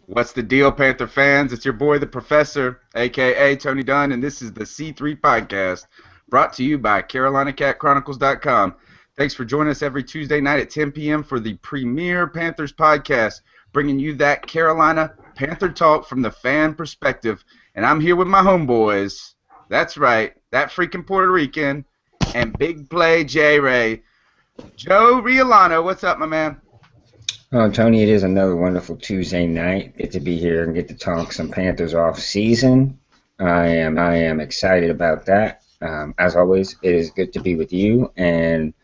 What's the deal, Panther fans? It's your boy, the Professor, a.k.a. Tony Dunn, and this is the C3 Podcast, brought to you by CarolinaCatChronicles.com. Thanks for joining us every Tuesday night at 10 p.m. for the premier Panthers podcast, bringing you that Carolina Panther talk from the fan perspective. And I'm here with my homeboys. That's right, that freaking Puerto Rican and big play J-Ray. Joe Riollano, what's up, my man? Oh, Tony, it is another wonderful Tuesday night. Get to be here and get to talk some Panthers off season. I am excited about that. As always, it is good to be with you. And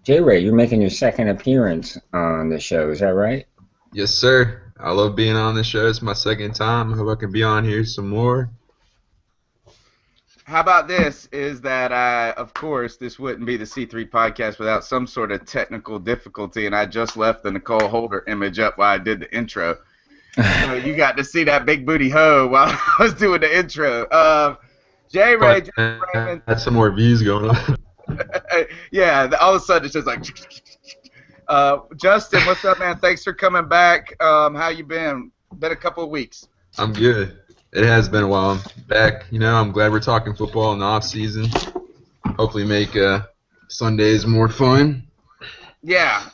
J-Ray, you're making your second appearance on the show. Is that right? Yes, sir. I love being on the show. It's my second time. I hope I can be on here some more. How about this, is that, of course, this wouldn't be the C3 podcast without some sort of technical difficulty, and I just left the Nicole Holder image up while I did the intro. So you got to see that big booty hoe while I was doing the intro. J-Ray, Raymond. Had some more views going on. Yeah, all of a sudden it's just like... Justin, what's up, man? Thanks for coming back. How you been? Been a couple of weeks. I'm good. It has been a while. I'm back. I'm glad we're talking football in the off season. Hopefully make Sundays more fun. Yeah,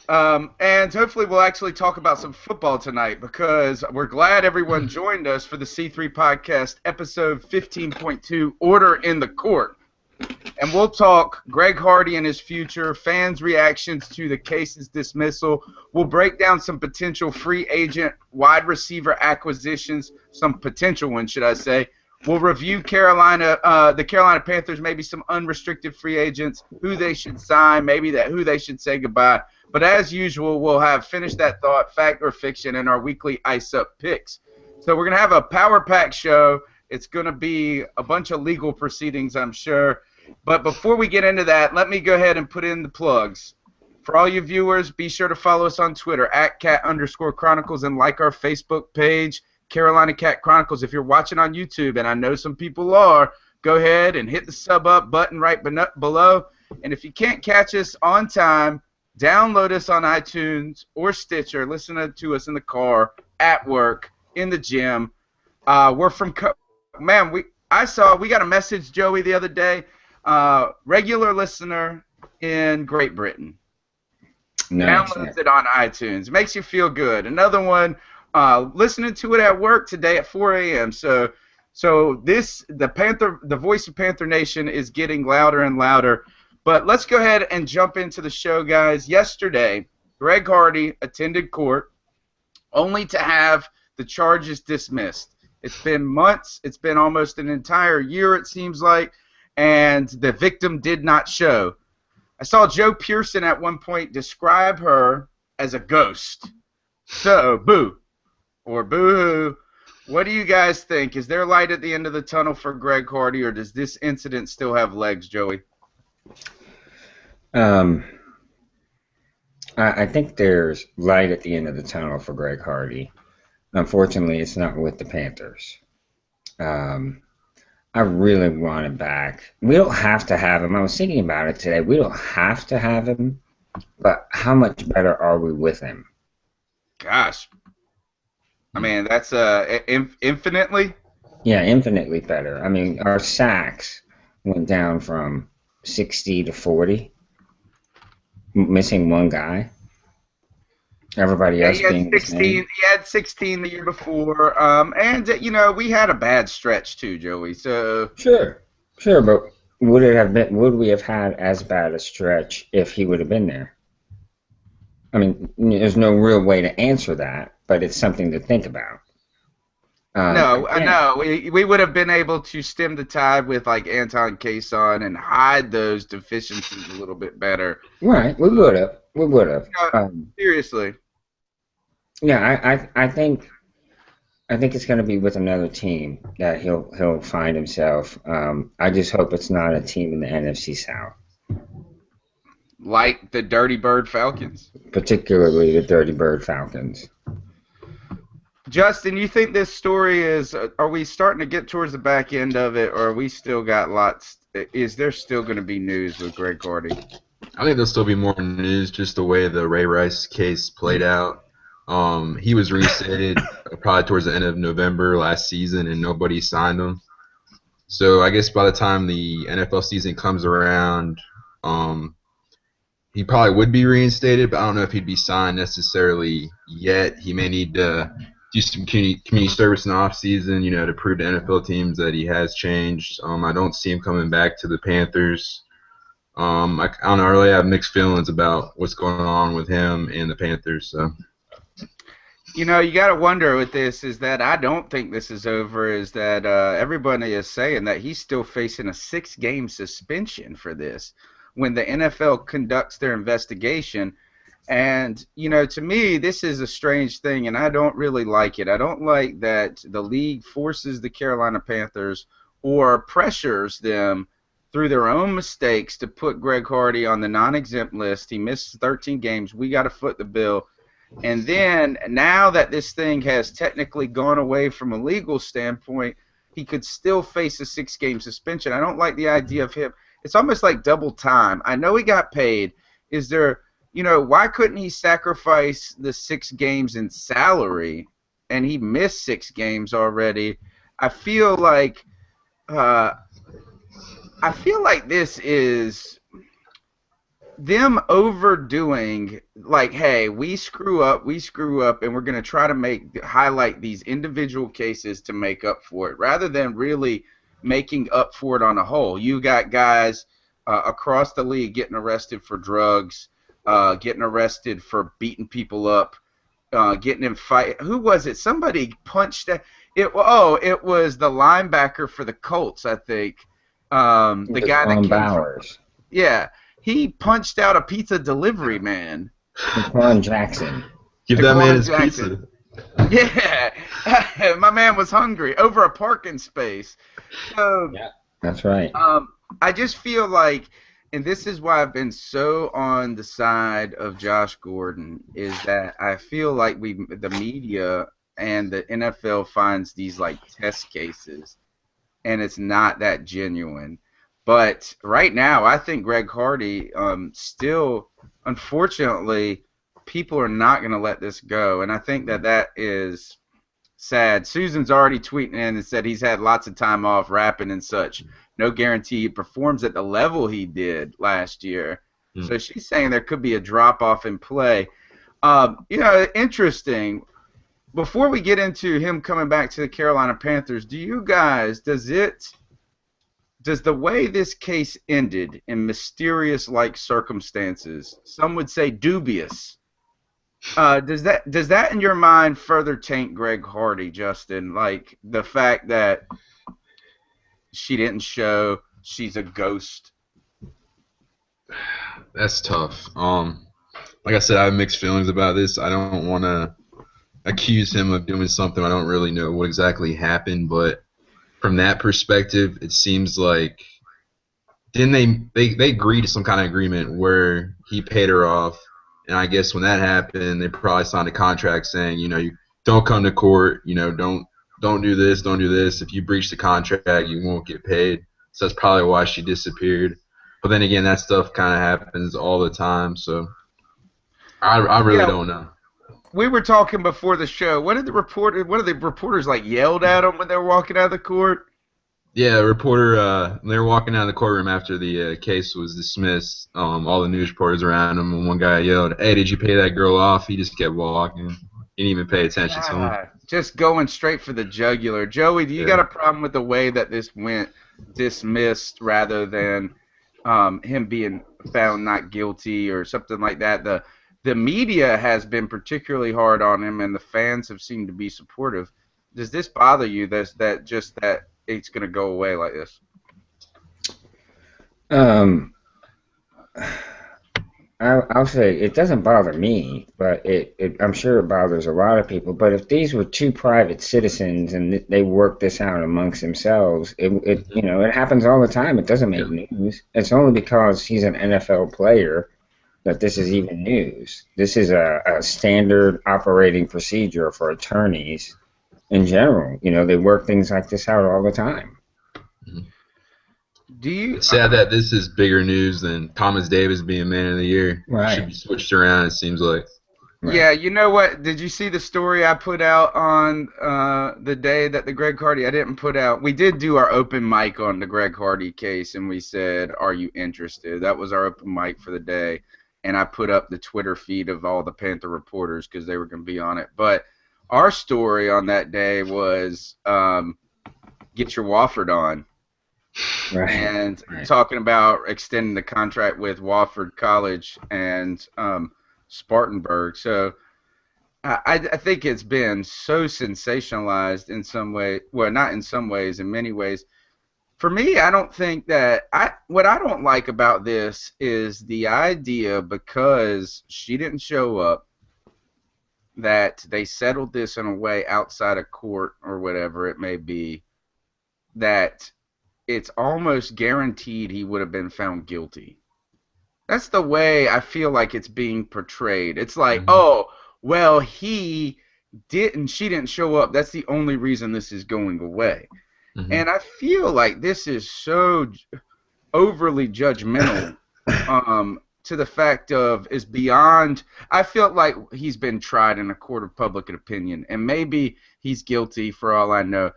and hopefully we'll actually talk about some football tonight because we're glad everyone joined us for the C3 Podcast, episode 15.2, Order in the Court. And we'll talk Greg Hardy and his future, fans' reactions to the case's dismissal. We'll break down some potential free agent wide receiver acquisitions, some potential ones, should I say. We'll review the Carolina Panthers, maybe some unrestricted free agents, who they should sign, maybe who they should say goodbye. But as usual, we'll have finished that thought, fact or fiction, and our weekly Ice Up picks. So we're going to have a power-packed show. It's going to be a bunch of legal proceedings, I'm sure. But before we get into that, let me go ahead and put in the plugs. For all you viewers, be sure to follow us on Twitter, @cat_chronicles, and like our Facebook page, Carolina Cat Chronicles. If you're watching on YouTube, and I know some people are, go ahead and hit the sub up button right below. And if you can't catch us on time, download us on iTunes or Stitcher. Listen to us in the car, at work, in the gym. We're from we got a message, Joey, the other day. Regular listener in Great Britain. Nice. Downloads it on iTunes. Makes you feel good. Another one, listening to it at work today at 4 a.m. So the voice of Panther Nation is getting louder and louder. But let's go ahead and jump into the show, guys. Yesterday, Greg Hardy attended court only to have the charges dismissed. It's been months. It's been almost an entire year, it seems like. And the victim did not show. I saw Joe Pearson at one point describe her as a ghost. So, boo, or boo-hoo. What do you guys think? Is there light at the end of the tunnel for Greg Hardy, or does this incident still have legs, Joey? I think there's light at the end of the tunnel for Greg Hardy. Unfortunately, it's not with the Panthers. I really want him back. We don't have to have him. I was thinking about it today. We don't have to have him, but how much better are we with him? Gosh. I mean, that's infinitely? Yeah, infinitely better. I mean, our sacks went down from 60 to 40, missing one guy. Everybody else being 16. He had 16 the year before, and we had a bad stretch too, Joey. So sure, but would we have had as bad a stretch if he would have been there? I mean, there's no real way to answer that, but it's something to think about. No, we would have been able to stem the tide with like Anton Kayson and hide those deficiencies a little bit better. Right, we would have. Seriously. Yeah, I think it's going to be with another team that he'll find himself. I just hope it's not a team in the NFC South. Like the Dirty Bird Falcons. Particularly the Dirty Bird Falcons. Justin, you think this story are we starting to get towards the back end of it, or are we still got lots? Is there still going to be news with Greg Hardy? I think there'll still be more news, just the way the Ray Rice case played out. He was reinstated probably towards the end of November last season, and nobody signed him. So I guess by the time the NFL season comes around, he probably would be reinstated, but I don't know if he'd be signed necessarily yet. He may need to do some community service in the offseason, to prove to NFL teams that he has changed. I don't see him coming back to the Panthers. I don't know. I really have mixed feelings about what's going on with him and the Panthers. So. You got to wonder with this is that I don't think this is over, is that everybody is saying that he's still facing a 6-game suspension for this when the NFL conducts their investigation. And, to me, this is a strange thing, and I don't really like it. I don't like that the league forces the Carolina Panthers or pressures them through their own mistakes to put Greg Hardy on the non-exempt list. He missed 13 games. We got to foot the bill. And then now that this thing has technically gone away from a legal standpoint, he could still face a 6-game suspension. I don't like the idea of him. It's almost like double time. I know he got paid. Is there, why couldn't he sacrifice the 6 games in salary? And he missed 6 games already. I feel like this is them overdoing, like, hey, we screw up, and we're going to try to highlight these individual cases to make up for it, rather than really making up for it on a whole. You got guys across the league getting arrested for drugs, getting arrested for beating people up, getting in fight. Who was it? Somebody punched it was the linebacker for the Colts, I think. The guy that came Bowers. Yeah. He punched out a pizza delivery man. Daquan Jackson. Give that man his pizza. Yeah. My man was hungry over a parking space. So, yeah, that's right. I just feel like, and this is why I've been so on the side of Josh Gordon, is that I feel like the media and the NFL finds these like test cases, and it's not that genuine. But right now, I think Greg Hardy still, unfortunately, people are not going to let this go. And I think that is sad. Susan's already tweeting in and said he's had lots of time off rapping and such. No guarantee he performs at the level he did last year. So she's saying there could be a drop-off in play. Interesting. Before we get into him coming back to the Carolina Panthers, does the way this case ended in mysterious-like circumstances, some would say dubious, does that in your mind further taint Greg Hardy, Justin? Like the fact that she didn't show, she's a ghost? That's tough. Like I said, I have mixed feelings about this. I don't want to accuse him of doing something. I don't really know what exactly happened, but from that perspective, it seems like didn't they agreed to some kind of agreement where he paid her off, and I guess when that happened, they probably signed a contract saying, you don't come to court, don't do this, don't do this. If you breach the contract, you won't get paid. So that's probably why she disappeared. But then again, that stuff kind of happens all the time, so I really don't know. We were talking before the show. One of the reporters like yelled at him when they were walking out of the court? Yeah, a reporter, they were walking out of the courtroom after the case was dismissed. All the news reporters around him, and one guy yelled, "Hey, did you pay that girl off?" He just kept walking. He didn't even pay attention to him. Just going straight for the jugular. Joey, do you got a problem with the way that this went dismissed rather than him being found not guilty or something like that? The media has been particularly hard on him, and the fans have seemed to be supportive. Does this bother you, that it's going to go away like this? I'll say it doesn't bother me, but I'm sure it bothers a lot of people. But if these were two private citizens and they worked this out amongst themselves, it happens all the time. It doesn't make news. It's only because he's an NFL player that this is even news. This is a standard operating procedure for attorneys in general. They work things like this out all the time. It's sad that this is bigger news than Thomas Davis being Man of the Year. Right. Should be switched around, it seems like. Yeah, Right. you know what? Did you see the story I put out on the day that the Greg Hardy? I didn't put out. We did do our open mic on the Greg Hardy case, and we said, "Are you interested?" That was our open mic for the day, and I put up the Twitter feed of all the Panther reporters because they were going to be on it. But our story on that day was get your Wofford on, Right. and Right. talking about extending the contract with Wofford College and Spartanburg. So. I think it's been so sensationalized in some way. Well, not in some ways, in many ways. For me, I don't think that what I don't like about this is the idea because she didn't show up that they settled this in a way outside of court or whatever it may be that it's almost guaranteed he would have been found guilty. That's the way I feel like it's being portrayed. It's like, Hmm. oh, well, she didn't show up. That's the only reason this is going away. Hmm. And I feel like this is so overly judgmental to the fact of is beyond. I feel like he's been tried in a court of public opinion, and maybe he's guilty for all I know.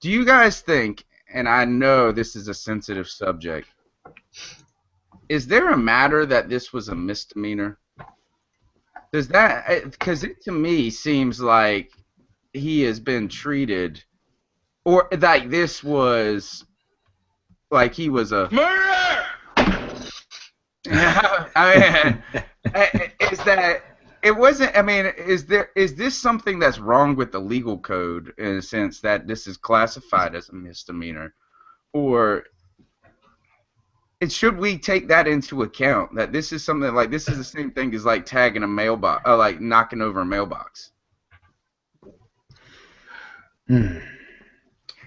Do you guys think, and I know this is a sensitive subject, is there a matter that this was a misdemeanor? Does that, because it to me seems like he has been treated, or like this was, like he was a murder. Yeah, I mean, is that it wasn't? I mean, is this something that's wrong with the legal code in a sense that this is classified as a misdemeanor, or should we take that into account that this is something like this is the same thing as like tagging a mailbox, like knocking over a mailbox? Hmm.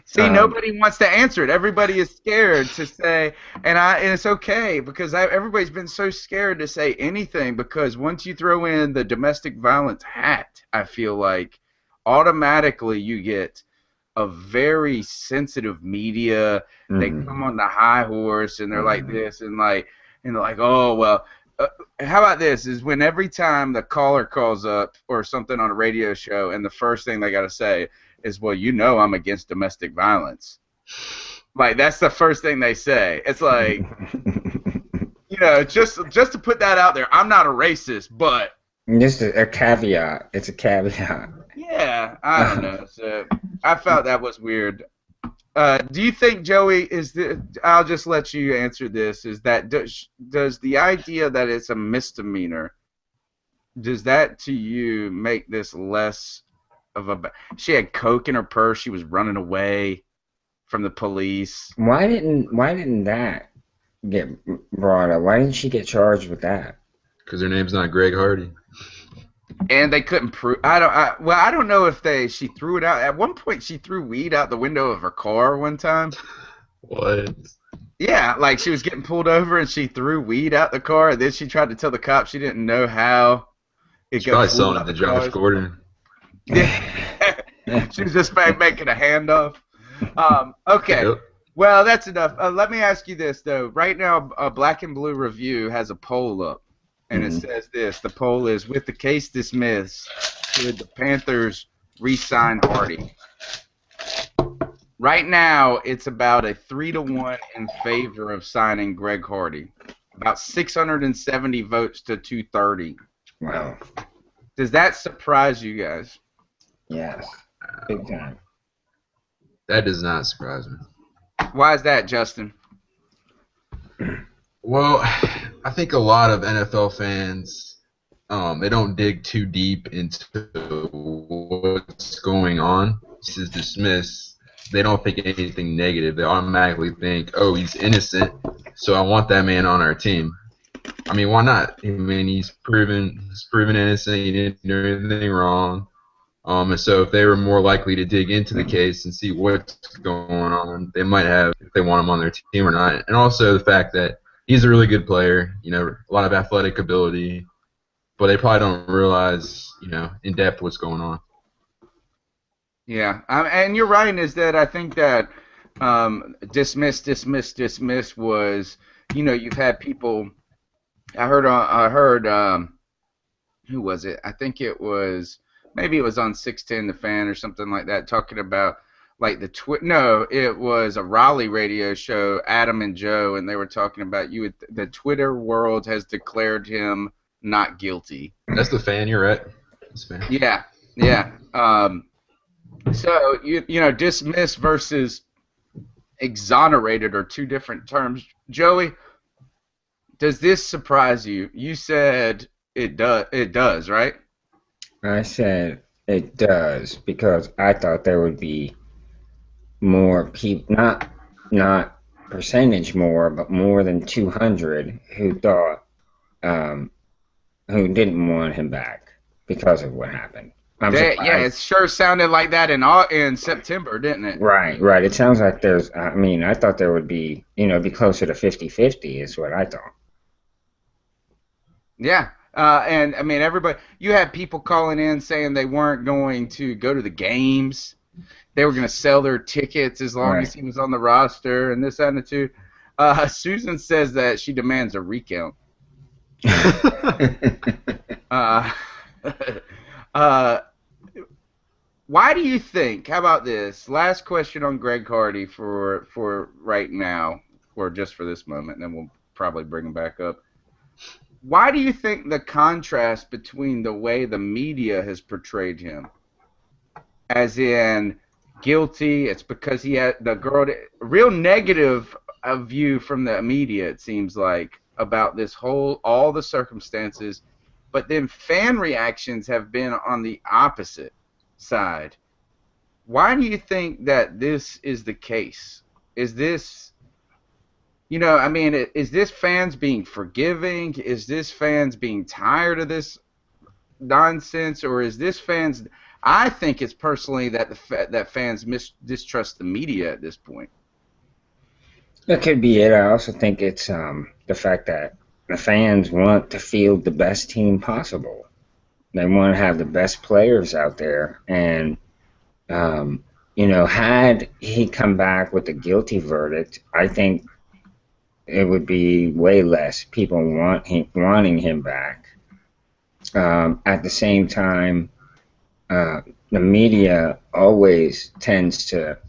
See, nobody wants to answer it. Everybody is scared to say, and it's okay because everybody's been so scared to say anything because once you throw in the domestic violence hat, I feel like automatically you get a very sensitive media. They come Mhm. on the high horse and they're like Mhm. this and they're like, oh well. How about this? Is when every time the caller calls up or something on a radio show, and the first thing they got to say is, "Well, you know, I'm against domestic violence." Like that's the first thing they say. It's like, just to put that out there. I'm not a racist, but Just a caveat. It's a caveat. yeah, I don't know. So I felt that was weird. Do you think, Joey, I'll just let you answer this, is that does the idea that it's a misdemeanor, does that to you make this less of a, she had coke in her purse, she was running away from the police, Why didn't that get brought up? Why didn't she get charged with that? Because her name's not Greg Hardy. and they couldn't prove, I don't know if she threw it out. At one point, she threw weed out the window of her car one time. What? Yeah, like she was getting pulled over and she threw weed out the car, and then she tried to tell the cops she didn't know how it She's got probably flew selling out it to the Josh cars. Gordon. Yeah. She was just making a handoff. Okay. Yep. Well, that's enough. Let me ask you this, though. Right now, Black and Blue Review has a poll up, and it Mhm. says this. The poll is, with the case dismissed, should the Panthers re-sign Hardy? Right now, it's about a 3-1 in favor of signing Greg Hardy. About 670 votes to 230. Wow. Does that surprise you guys? Yes. Big time. That does not surprise me. Why is that, Justin? Well, I think a lot of NFL fans, they don't dig too deep into what's going on. This is dismissed. They don't think anything negative. They automatically think, oh, he's innocent, so I want that man on our team. I mean, why not? I mean, he's proven innocent. He didn't do anything wrong. And so if they were more likely to dig into the case and see what's going on, they might have if they want him on their team or not. And also the fact that he's a really good player, a lot of athletic ability, but they probably don't realize, in depth what's going on. Yeah, and you're right. Is that I think that dismiss was, you've had people. I heard who was it? I think it was maybe it was on 610 The Fan or something like that, talking about like no, it was a Raleigh radio show, Adam and Joe, and they were talking about the Twitter world has declared him not guilty. That's The Fan you're at. Fan. Yeah, yeah. So you know, dismiss versus exonerated are two different terms. Joey, does this surprise you? You said it does. It does, right? I said it does because I thought there would be more people, not percentage more, but more than 200 who thought, who didn't want him back because of what happened. Yeah, it sure sounded like that in September, didn't it? Right. It sounds like there's, I thought there would be, be closer to 50-50 is what I thought. Yeah. And I mean, you had people calling in saying they weren't going to go to the games. They were going to sell their tickets as long as he was on the roster and this attitude. Susan says that she demands a recount. Why do you think? How about this? Last question on Greg Hardy for right now, or just for this moment, and then we'll probably bring him back up. Why do you think the contrast between the way the media has portrayed him, as in guilty, it's because he had the girl, real negative view from the media, it seems like, about this all the circumstances, but then fan reactions have been on the opposite side. Why do you think that this is the case? Is this, is this fans being forgiving? Is this fans being tired of this nonsense? Or is this fans, I think it's personally that fans distrust the media at this point. That could be it. I also think it's the fact that the fans want to field the best team possible. They want to have the best players out there. And, had he come back with a guilty verdict, I think it would be way less people wanting him back. At the same time, the media always tends to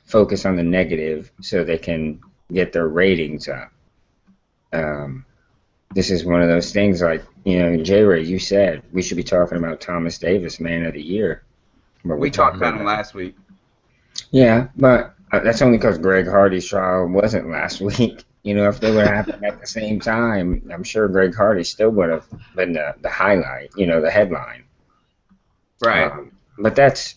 focus on the negative so they can get their ratings up. This is one of those things like, J-Ray, you said we should be talking about Thomas Davis, Man of the Year. But we talked about him last week. Yeah, but that's only because Greg Hardy's trial wasn't last week. If they would have happened at the same time, I'm sure Greg Hardy still would have been the highlight, the headline. Right. But that's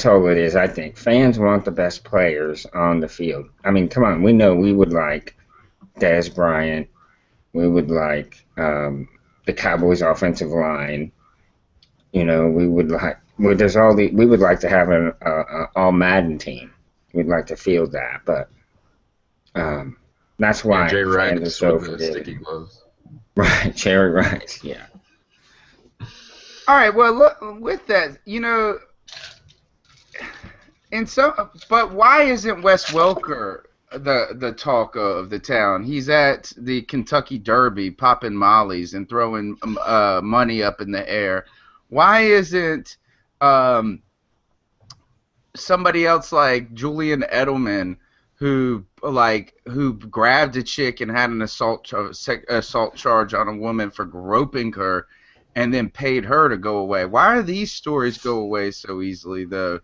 all it is, I think. Fans want the best players on the field. I mean, come on, we know we would like Dez Bryant. We would like the Cowboys' offensive line. We would like we would like to have an all Madden team. We'd like to field that, but that's why Jay Rice is so with the sticky gloves. Right, Jerry Rice, yeah. All right, well, look, with that, but why isn't Wes Welker the talk of the town? He's at the Kentucky Derby popping mollies and throwing money up in the air. Why isn't somebody else like Julian Edelman who grabbed a chick and had an assault charge on a woman for groping her and then paid her to go away? Why do these stories go away so easily though?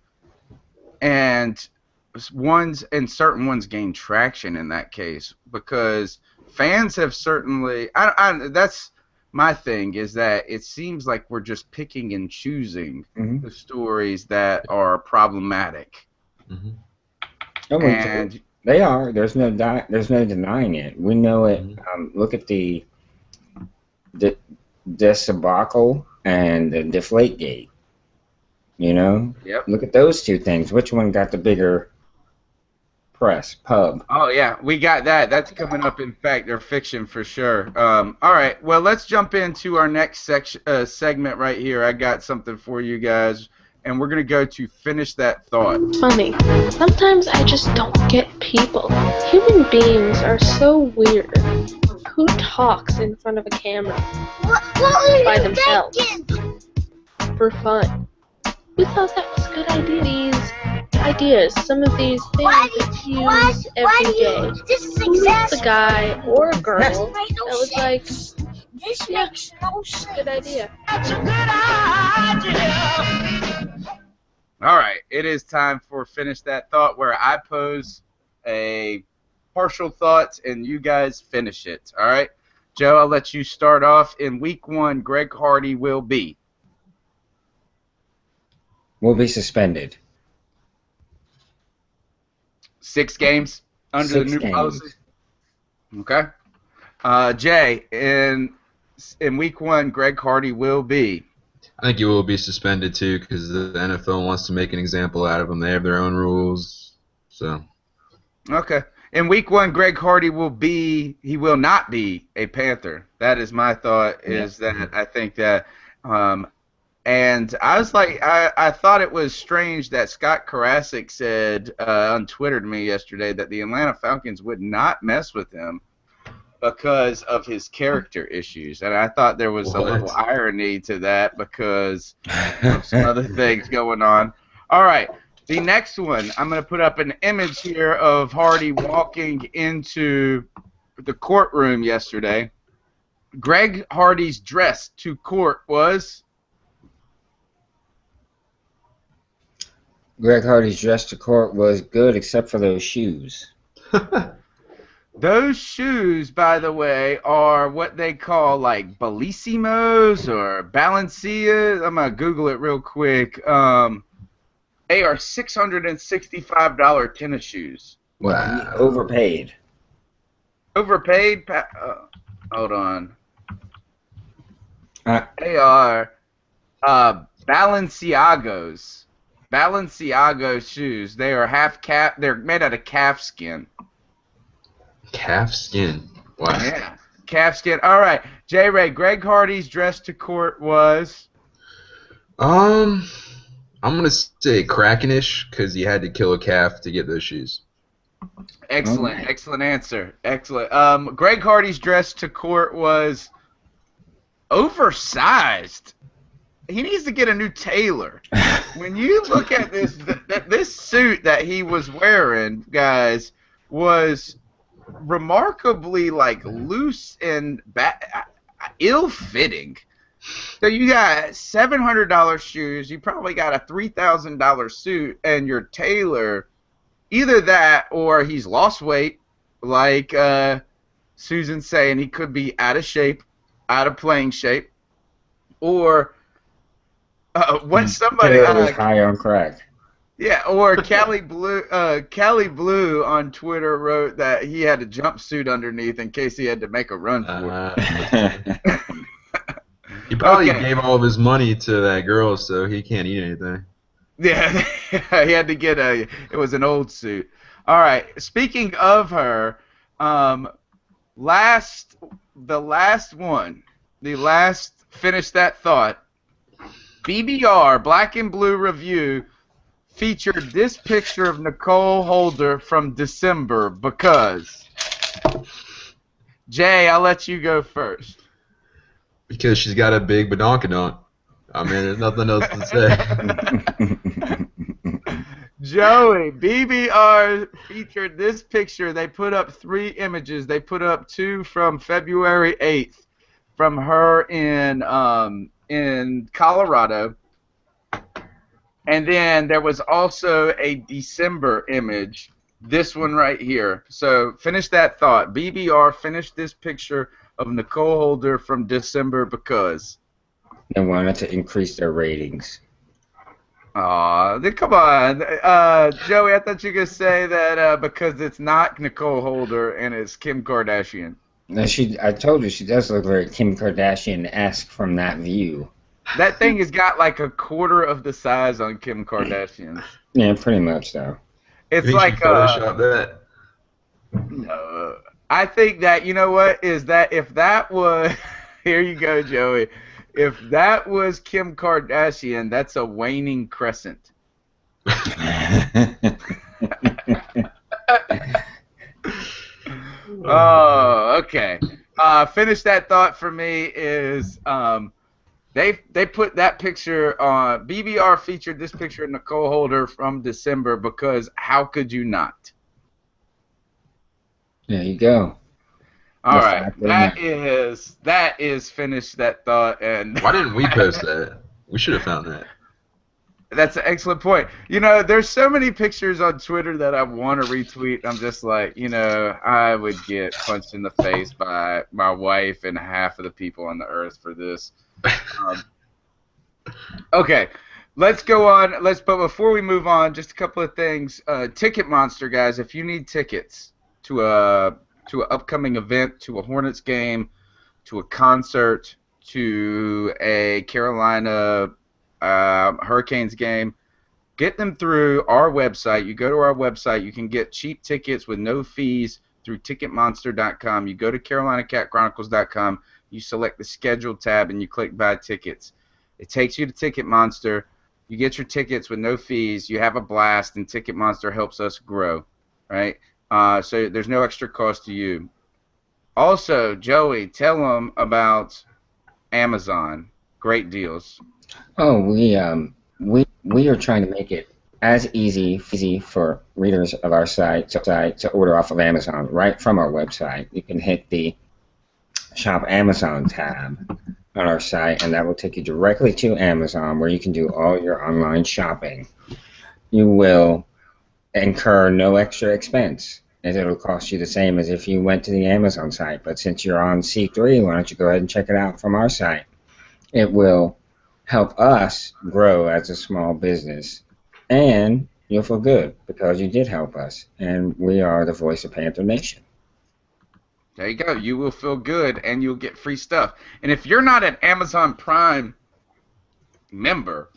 And certain ones gain traction in that case because fans have certainly. That's my thing, is that it seems like we're just picking and choosing the stories that are problematic. Mm-hmm. And they are. There's no denying it. We know it. Look at the debacle and the Deflategate. Yep. Look at those two things. Which one got the bigger press? Pub. Oh yeah, we got that. That's coming up in Fact or Fiction for sure. All right, well, let's jump into our next segment right here. I got something for you guys, and we're going to go to finish that thought. Funny. Sometimes I just don't get people. Human beings are so weird. Who talks in front of a camera? By themselves. For fun. Who thought that was a good idea? These ideas, some of these things that you use every day. Who's the guy or girl that was like, This makes no sense. good idea. That's a good idea. All right, it is time for Finish That Thought, where I pose a partial thought and you guys finish it. All right, Joe, I'll let you start off. In week 1, Greg Hardy will be suspended. 6 games under 6 the new games. policy. Okay. Jay, in week 1, Greg Hardy will be. I think he will be suspended too because the NFL wants to make an example out of him. They have their own rules, so. Okay. In week 1, Greg Hardy will be. He will not be a Panther. That is my thought. Is that I think that. And I was like, I thought it was strange that Scott Karasik said on Twitter to me yesterday that the Atlanta Falcons would not mess with him because of his character issues. And I thought there was a little irony to that because of some other things going on. All right, the next one, I'm going to put up an image here of Hardy walking into the courtroom yesterday. Greg Hardy's dress to court was... Greg Hardy's dress to court was good except for those shoes. Those shoes, by the way, are what they call like Bellissimos or Balenciagas. I'm going to Google it real quick. They are $665 tennis shoes. Wow. Overpaid. Overpaid? Hold on. Uh, They are Balenciagos. Balenciaga shoes. They are half calf. They're made out of calf skin. Calf skin. Wow. Yeah, calf skin. All right, J. Ray. Greg Hardy's dress to court was. I'm gonna say Krakenish because he had to kill a calf to get those shoes. Excellent, All right. excellent answer. Excellent. Greg Hardy's dress to court was oversized. He needs to get a new tailor. When you look at this, this suit that he was wearing, guys, was remarkably like loose and ill-fitting. So you got $700 shoes, you probably got a $3,000 suit, and your tailor, either that or he's lost weight, like Susan's saying, he could be out of shape, out of playing shape, or what somebody Taylor was high on crack. yeah, or Cali Blue on Twitter wrote that he had a jumpsuit underneath in case he had to make a run for it. He probably Okay. gave all of his money to that girl, so he can't eat anything. Yeah, he had to get it was an old suit. All right, speaking of her, the last finish that thought. BBR Black and Blue Review featured this picture of Nicole Holder from December because. Jay, I'll let you go first. Because she's got a big badonkadonk. I mean, there's nothing else to say. Joey, BBR featured this picture. They put up 3 images. They put up 2 from February 8th from her in Colorado. And then there was also a December image, this one right here. So finish that thought. BBR finished this picture of Nicole Holder from December because. They wanted to increase their ratings. Aw, come on. Joey, I thought you were going to say that because it's not Nicole Holder and it's Kim Kardashian. Now I told you she does look very Kim Kardashian-esque from that view. That thing has got like a quarter of the size on Kim Kardashian's. Yeah, pretty much so. It's You like should Photoshop that. I think that, you know what, is that if that was here you go, Joey. If that was Kim Kardashian, that's a waning crescent. Oh, okay. Finish that thought for me is they put that picture on BBR featured this picture of Nicole Holder from December because how could you not? There you go. All The right, fact remains. that is finish that thought, and Why didn't we post that? We should have found that. that's an excellent point. You know, there's so many pictures on Twitter that I want to retweet. I'm just like, you know, I would get punched in the face by my wife and half of the people on the earth for this. Okay, let's go on. But before we move on, just a couple of things. Ticket Monster, guys, if you need tickets to an upcoming event, to a Hornets game, to a concert, to a Carolina Hurricanes game, get them through our website. You go to our website. You can get cheap tickets with no fees through Ticketmonster.com. You go to CarolinaCatChronicles.com. You select the schedule tab and you click buy tickets. It takes you to Ticket Monster. You get your tickets with no fees. You have a blast, and Ticket Monster helps us grow, right? So there's no extra cost to you. Also, Joey, tell them about Amazon. Great deals. Oh, we are trying to make it as easy for readers of our site to order off of Amazon right from our website. You can hit the Shop Amazon tab on our site, and that will take you directly to Amazon, where you can do all your online shopping. You will incur no extra expense, as it'll cost you the same as if you went to the Amazon site. But since you're on C3, why don't you go ahead and check it out from our site? It will help us grow as a small business, and you'll feel good because you did help us, and we are the voice of Panther Nation. There you go. You will feel good, and you'll get free stuff. And if you're not an Amazon Prime member,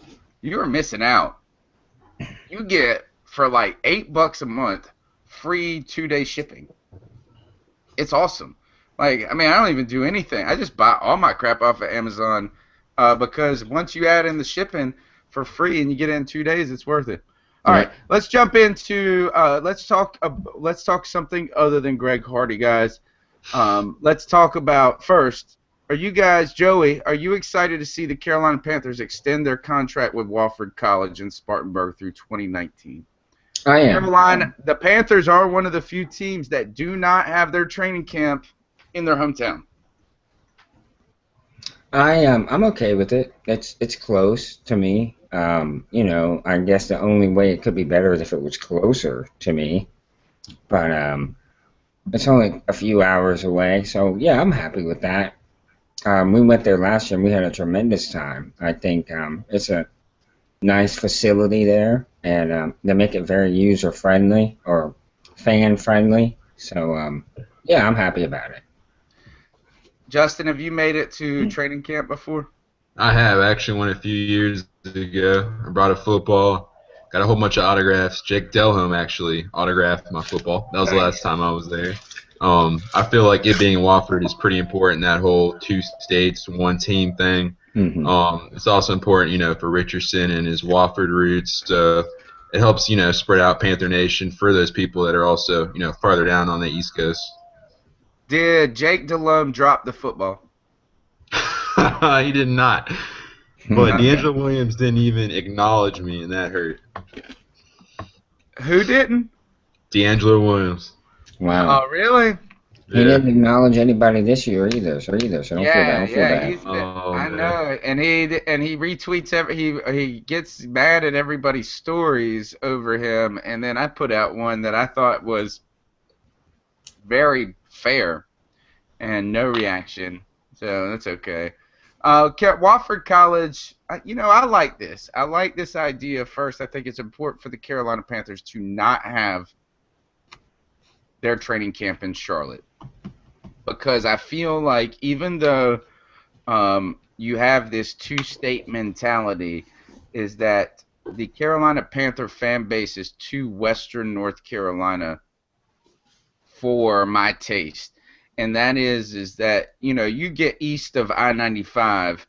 you're missing out. You get, for like $8 a month, free 2-day shipping. It's awesome. Like, I mean, I don't even do anything. I just buy all my crap off of Amazon because once you add in the shipping for free and you get it in 2 days, it's worth it. All right, let's jump into let's talk something other than Greg Hardy, guys. Let's talk about first. Are you guys, Joey? Are you excited to see the Carolina Panthers extend their contract with Wofford College in Spartanburg through 2019? I am. Carolina, the Panthers are one of the few teams that do not have their training camp in their hometown. I'm okay with it. It's close to me. You know, I guess the only way it could be better is if it was closer to me. But it's only a few hours away, so yeah, I'm happy with that. We went there last year and we had a tremendous time. I think it's a nice facility there, and they make it very user friendly or fan friendly. So yeah, I'm happy about it. Justin, have you made it to training camp before? I have. I actually went a few years ago. I brought a football, got a whole bunch of autographs. Jake Delhomme actually autographed my football. That was the last time I was there. I feel like it being in Wofford is pretty important, that whole 2 states, 1 team thing. Mm-hmm. It's also important, you know, for Richardson and his Wofford roots. It helps, you know, spread out Panther Nation for those people that are also, you know, farther down on the East Coast. Did Jake Delhomme drop the football? He did not. But D'Angelo Williams didn't even acknowledge me, and that hurt. Who didn't? D'Angelo Williams. Wow. Oh, really? He didn't acknowledge anybody this year either. So don't feel bad. I know, and he retweets he gets mad at everybody's stories over him, and then I put out one that I thought was very fair, and no reaction, so that's okay. Wofford College, you know, I like this. I like this idea. First, I think it's important for the Carolina Panthers to not have their training camp in Charlotte, because I feel like even though you have this 2-state mentality, is that the Carolina Panther fan base is too Western North Carolina for my taste. And that is that, you know, you get east of I-95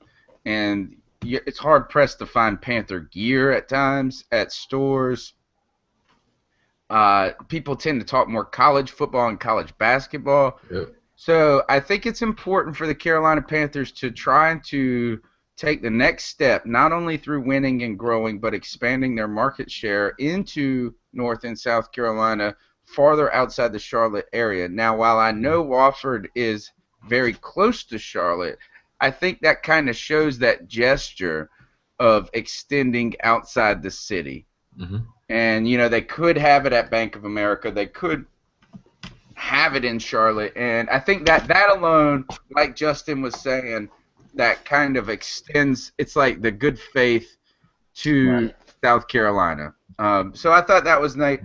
and it's hard pressed to find Panther gear at times at stores. People tend to talk more college football and college basketball. Yep. So I think it's important for the Carolina Panthers to try to take the next step, not only through winning and growing, but expanding their market share into North and South Carolina, farther outside the Charlotte area. Now, while I know Wofford is very close to Charlotte, I think that kind of shows that gesture of extending outside the city. Mm-hmm. And, they could have it at Bank of America. They could have it in Charlotte. And I think that alone, like Justin was saying, that kind of extends, it's like the good faith to South Carolina. So I thought that was nice.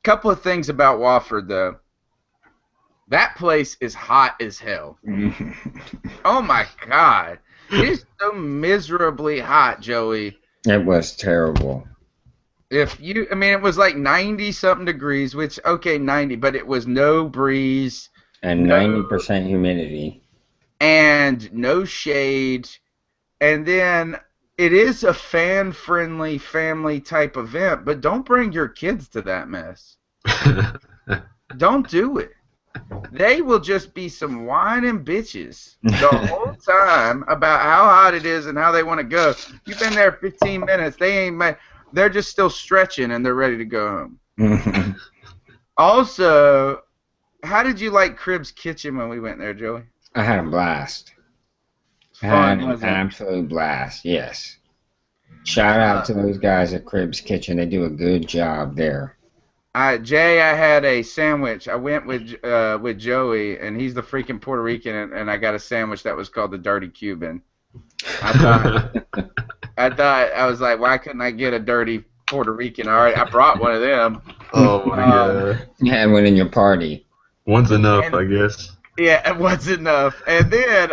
Couple of things about Wofford, though. That place is hot as hell. Oh, my God. It is so miserably hot, Joey. It was terrible. It was like 90-something degrees, which, okay, 90, but it was no breeze. And 90% humidity. And no shade. And then it is a fan-friendly family type event, but don't bring your kids to that mess. Don't do it. They will just be some whining bitches the whole time about how hot it is and how they want to go. You've been there 15 minutes. They're just still stretching and they're ready to go home. Also, how did you like Cribb's Kitchen when we went there, Joey? I had a blast. Fun, An absolute blast, yes. Shout out to those guys at Cribb's Kitchen. They do a good job there. Jay, I had a sandwich. I went with Joey, and he's the freaking Puerto Rican, and I got a sandwich that was called the Dirty Cuban. I was like, why couldn't I get a dirty Puerto Rican? All right, I brought one of them. Oh my God! You had one in your party. One's enough, I guess. Yeah, it was enough. And then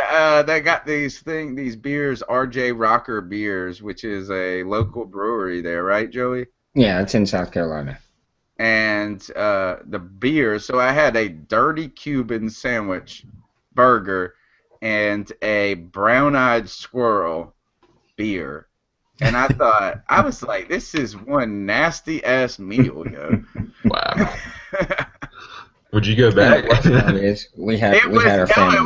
they got these beers, RJ Rocker Beers, which is a local brewery there, right, Joey? Yeah, it's in South Carolina. And the beer, so I had a Dirty Cuban sandwich, burger, and a brown-eyed squirrel beer. And I was like, this is one nasty-ass meal, yo. Wow. Would you go back? We had our family. It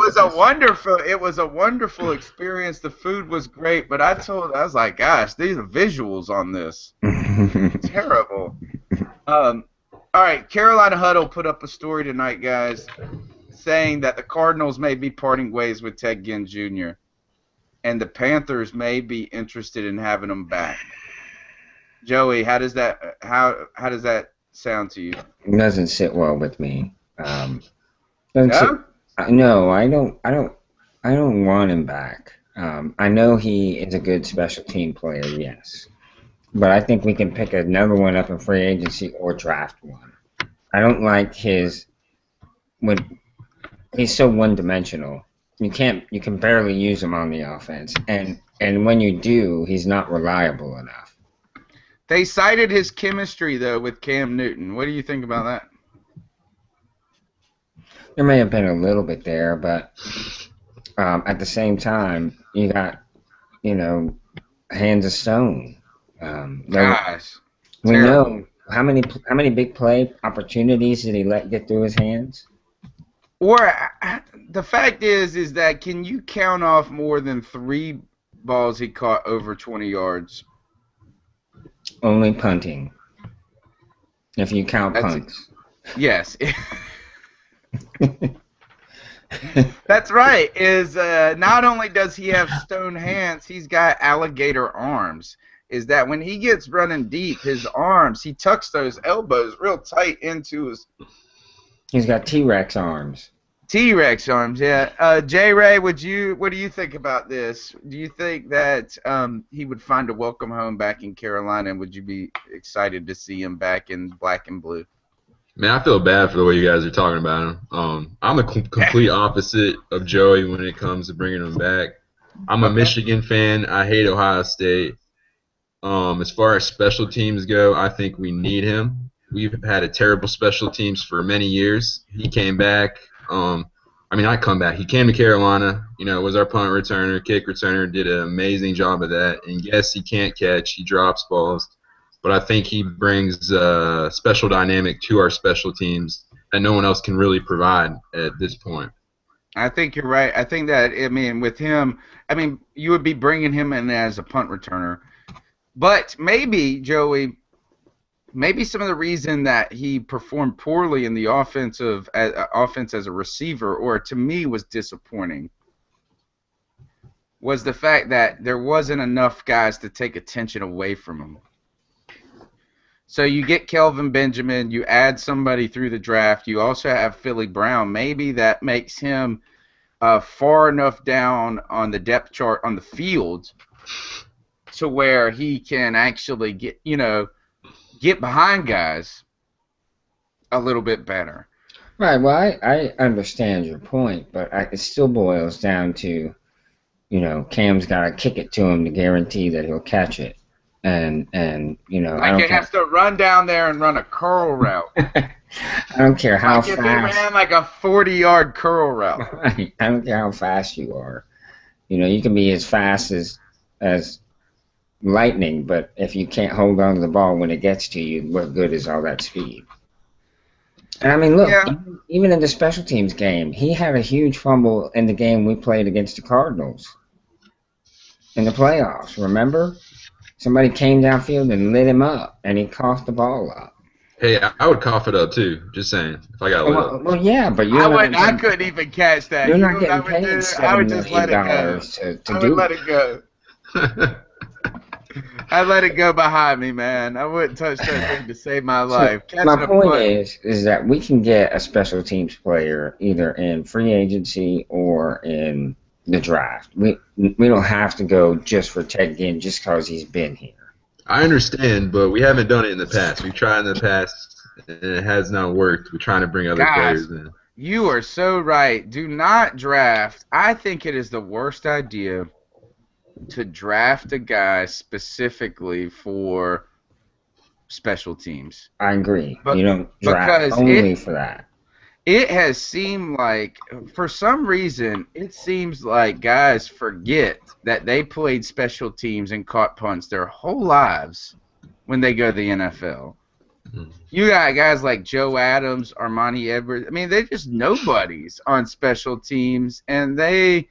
was a wonderful experience. The food was great, but I was like, gosh, these are visuals on this. Terrible. All right, Carolina Huddle put up a story tonight, guys, saying that the Cardinals may be parting ways with Ted Ginn Jr. and the Panthers may be interested in having him back. Joey, how does that sound to you? It doesn't sit well with me. No? No, I don't want him back. I know he is a good special team player, yes. But I think we can pick another one up in free agency or draft one. I don't like he's so one-dimensional. You can barely use him on the offense. And when you do, he's not reliable enough. They cited his chemistry, though, with Cam Newton. What do you think about that? There may have been a little bit there, but at the same time, you got, hands of stone. Gosh, we know how many big play opportunities did he let get through his hands? Or the fact is that can you count off more than 3 balls he caught over 20 yards? Only punting. If you count punts. Yes. That's right. Not only does he have stone hands, he's got alligator arms. Is that when he gets running deep, his arms, he tucks those elbows real tight into his... He's got T-Rex arms. T-Rex arms, yeah. J. Ray, what do you think about this? Do you think that he would find a welcome home back in Carolina, and would you be excited to see him back in black and blue? Man, I feel bad for the way you guys are talking about him. I'm the complete opposite of Joey when it comes to bringing him back. I'm a Michigan fan. I hate Ohio State. As far as special teams go, I think we need him. We've had a terrible special teams for many years. He came back. I mean, not comeback. He came to Carolina, was our punt returner, kick returner, did an amazing job of that. And yes, he can't catch. He drops balls. But I think he brings a special dynamic to our special teams that no one else can really provide at this point. I think you're right. I think that, with him, you would be bringing him in as a punt returner. But maybe, Joey, some of the reason that he performed poorly in the offense as a receiver, or to me was disappointing, was the fact that there wasn't enough guys to take attention away from him. So you get Kelvin Benjamin, you add somebody through the draft, you also have Philly Brown. Maybe that makes him far enough down on the depth chart on the field to where he can actually get behind guys a little bit better. Right. Well, I understand your point, but it still boils down to, Cam's got to kick it to him to guarantee that he'll catch it. And he has to run down there and run a curl route. I don't care how fast. If he ran like a 40-yard curl route. Right. I don't care how fast you are. You can be as fast as lightning, but if you can't hold on to the ball when it gets to you, what good is all that speed? And look, even in the special teams game, he had a huge fumble in the game we played against the Cardinals in the playoffs. Remember? Somebody came downfield and lit him up, and he coughed the ball up. Hey, I would cough it up too. Just saying, if I got lit up. Well, yeah, but I couldn't even catch that. You're not getting paid $7 million to do let it go. I'd let it go behind me, man. I wouldn't touch that thing to save my life. My point is that we can get a special teams player either in free agency or in the draft. We don't have to go just for Ted Ginn just because he's been here. I understand, but we haven't done it in the past. We've tried in the past, and it has not worked. We're trying to bring other players in. You are so right. Do not draft. I think it is the worst idea to draft a guy specifically for special teams. I agree. You don't draft only for that. It has seemed like, for some reason, it seems like guys forget that they played special teams and caught punts their whole lives when they go to the NFL. Mm-hmm. You got guys like Joe Adams, Armani Edwards. They're just nobodies on special teams, and they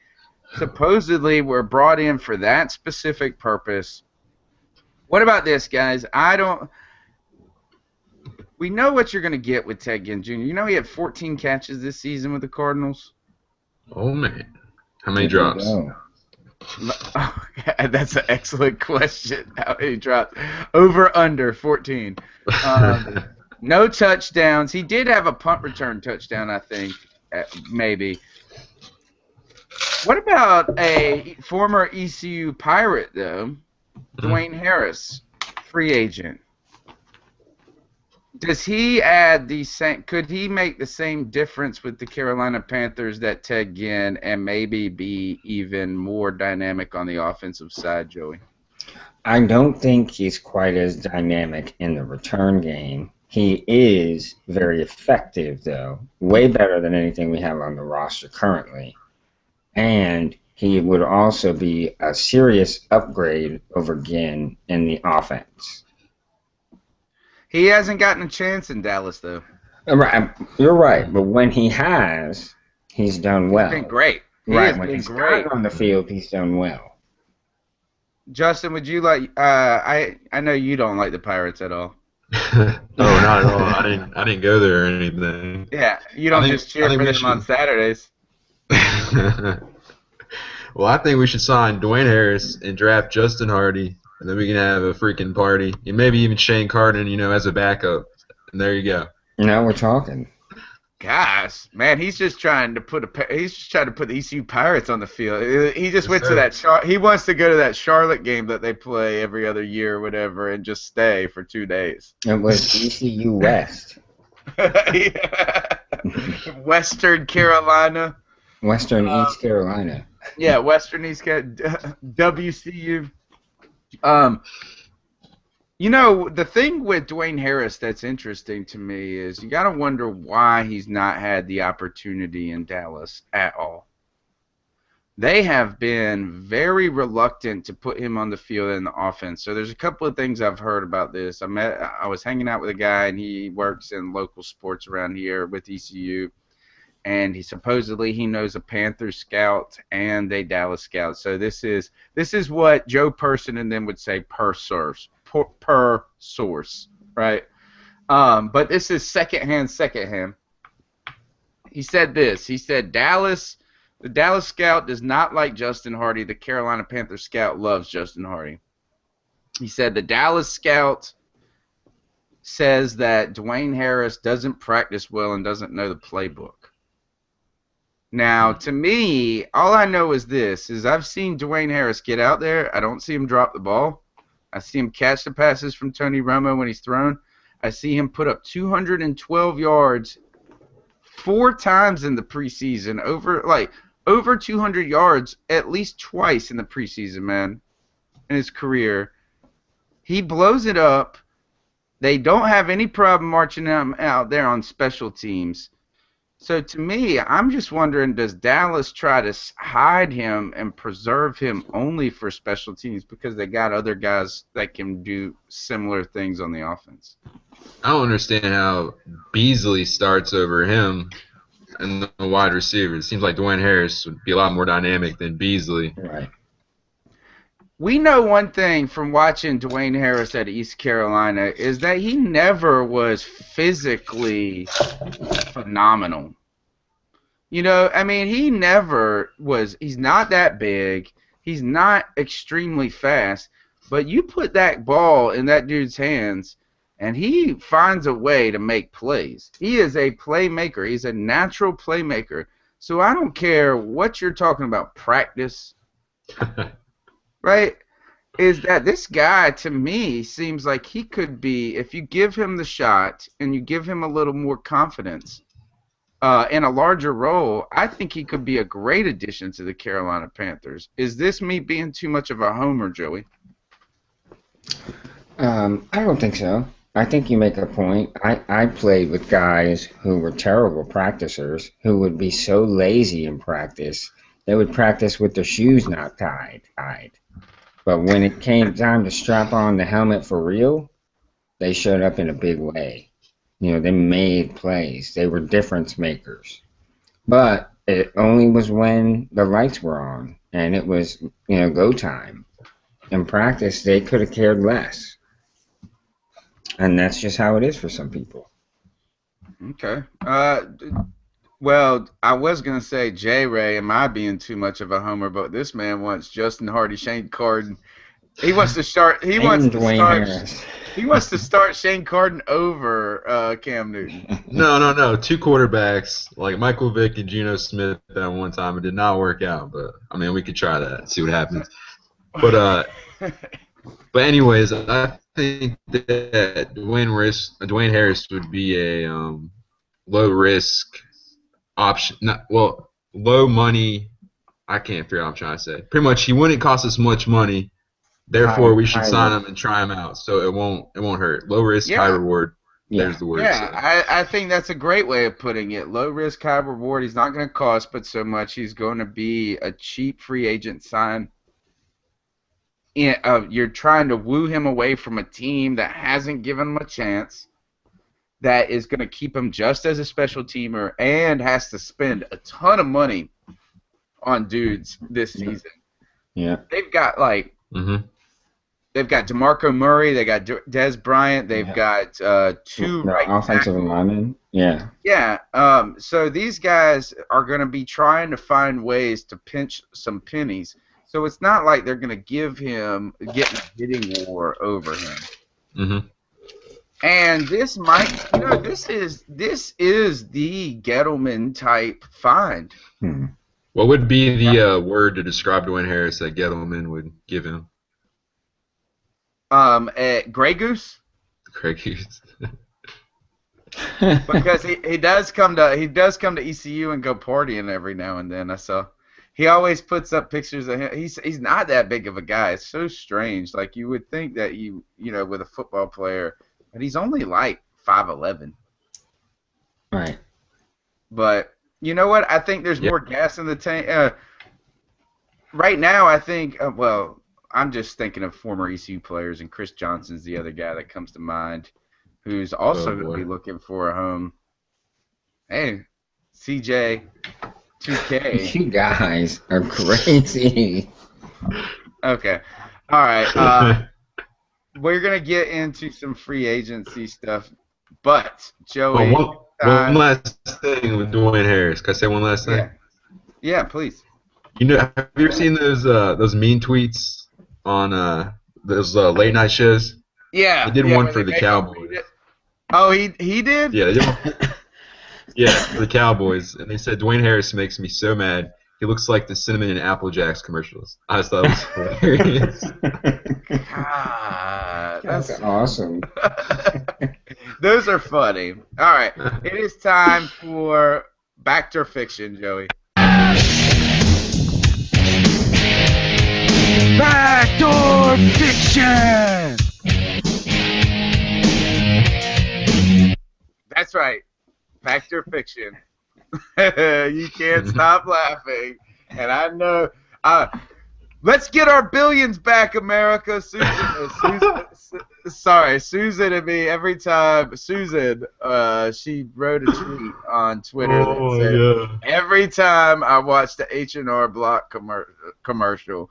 supposedly were brought in for that specific purpose. What about this, guys? We know what you're going to get with Ted Ginn Jr. He had 14 catches this season with the Cardinals. Oh, man. How many drops? Oh, that's an excellent question. How many drops? Over, under 14. No touchdowns. He did have a punt return touchdown, I think, maybe. What about a former ECU Pirate, though? Dwayne Harris, free agent. Does he add the same? Could he make the same difference with the Carolina Panthers that Ted Ginn, and maybe be even more dynamic on the offensive side, Joey? I don't think he's quite as dynamic in the return game. He is very effective, though. Way better than anything we have on the roster currently. And he would also be a serious upgrade over Ginn in the offense. He hasn't gotten a chance in Dallas, though. Right, you're right. But when he has, he's done well. He's been great. When he's great on the field, he's done well. Justin, would you like? I know you don't like the Pirates at all. No, not at all. I didn't go there or anything. Yeah, you don't just cheer for them on Saturdays. Well, I think we should sign Dwayne Harris and draft Justin Hardy. And then we can have a freaking party. And maybe even Shane Carden, as a backup. And there you go. Now we're talking. Gosh, man, he's just trying to put the ECU Pirates on the field. He just went to that. He wants to go to that Charlotte game that they play every other year or whatever, and just stay for 2 days. It was ECU West. Western Carolina. Western East Carolina. Yeah, Western East Carolina. WCU. You know, the thing with Dwayne Harris that's interesting to me is you got to wonder why he's not had the opportunity in Dallas at all. They have been very reluctant to put him on the field in the offense. So there's a couple of things I've heard about this. I was hanging out with a guy, and he works in local sports around here with ECU, and he knows a Panthers scout and a Dallas scout. So this is what Joe Person and them would say per source, right? But this is secondhand. He said this. He said the Dallas scout does not like Justin Hardy. The Carolina Panthers scout loves Justin Hardy. He said the Dallas scout says that Dwayne Harris doesn't practice well and doesn't know the playbook. Now, to me, all I know is this, is I've seen Dwayne Harris get out there. I don't see him drop the ball. I see him catch the passes from Tony Romo when he's thrown. I see him put up 212 yards 4 times in the preseason, over 200 yards at least twice in the preseason, man, in his career. He blows it up. They don't have any problem marching him out there on special teams. So to me, I'm just wondering, does Dallas try to hide him and preserve him only for special teams because they got other guys that can do similar things on the offense? I don't understand how Beasley starts over him and the wide receiver. It seems like Dwayne Harris would be a lot more dynamic than Beasley. Right. We know one thing from watching Dwayne Harris at East Carolina is that he never was physically phenomenal. You know, I mean, he never was. He's not that big. He's not extremely fast. But you put that ball in that dude's hands, and he finds a way to make plays. He is a playmaker. He's a natural playmaker. So I don't care what you're talking about, practice. Right, is that this guy, to me, seems like he could be, if you give him the shot and you give him a little more confidence in a larger role, I think he could be a great addition to the Carolina Panthers. Is this me being too much of a homer, Joey? I don't think so. I think you make a point. I played with guys who were terrible practicers who would be so lazy in practice, they would practice with their shoes not tied. But when it came time to strap on the helmet for real, they showed up in a big way. You know, they made plays. They were difference makers. But it only was when the lights were on and it was, go time. In practice, they could have cared less. And that's just how it is for some people. Okay. Well, I was going to say, J-Ray, am I being too much of a homer? But this man wants Justin Hardy, Shane Carden. He wants to start. He wants to start Shane Carden over Cam Newton. No. 2 quarterbacks like Michael Vick and Geno Smith at one time. It did not work out, but I mean, we could try that, see what happens. But anyways, I think that Dwayne Harris would be a low risk option. Low money. I can't figure out what I'm trying to say. Pretty much, he wouldn't cost us much money. Therefore, we should sign him and try him out, so it won't hurt. Low risk, high reward. Yeah. There's the word. Yeah, I think that's a great way of putting it. Low risk, high reward. He's not going to cost but so much. He's going to be a cheap free agent sign. You're trying to woo him away from a team that hasn't given him a chance, that is going to keep him just as a special teamer and has to spend a ton of money on dudes this season. Yeah. They've got they've got DeMarco Murray, they got Des Bryant, they've got 2 offensive linemen. Yeah. Yeah. So these guys are going to be trying to find ways to pinch some pennies. So it's not like they're going to get a bidding war over him. Mm-hmm. And this might, this is the Gettleman type find. What would be the word to describe Dwayne Harris that Gettleman would give him? Grey Goose. Grey Goose. Because he does come to ECU and go partying every now and then. I saw he always puts up pictures of him. He's not that big of a guy. It's so strange. Like you would think that you know with a football player, but he's only like 5'11". Right. But you know what? I think there's more gas in the tank. Right now, I think. Well, I'm just thinking of former ECU players, and Chris Johnson's the other guy that comes to mind, who's also going to be looking for a home. Hey, CJ, 2K. You guys are crazy. Okay, all right. We're gonna get into some free agency stuff, but Joey. One last thing with Dwayne Harris. Can I say one last thing? Yeah, please. You know, have you ever seen those mean tweets on those late night shows? Yeah. They did one for the Cowboys. Oh, he did? Yeah, they did one. Yeah, for the Cowboys, and they said Dwayne Harris makes me so mad. He looks like the cinnamon and Apple Jacks commercials. I just thought it was hilarious. God, that's awesome. Those are funny. All right, it is time for Fact or Fiction, Joey. Fact or Fiction! That's right. Fact or Fiction. You can't stop laughing. And I know. Let's get our billions back, America. Susan and me, every time. Susan, she wrote a tweet on Twitter that said, every time I watch the H&R Block commercial,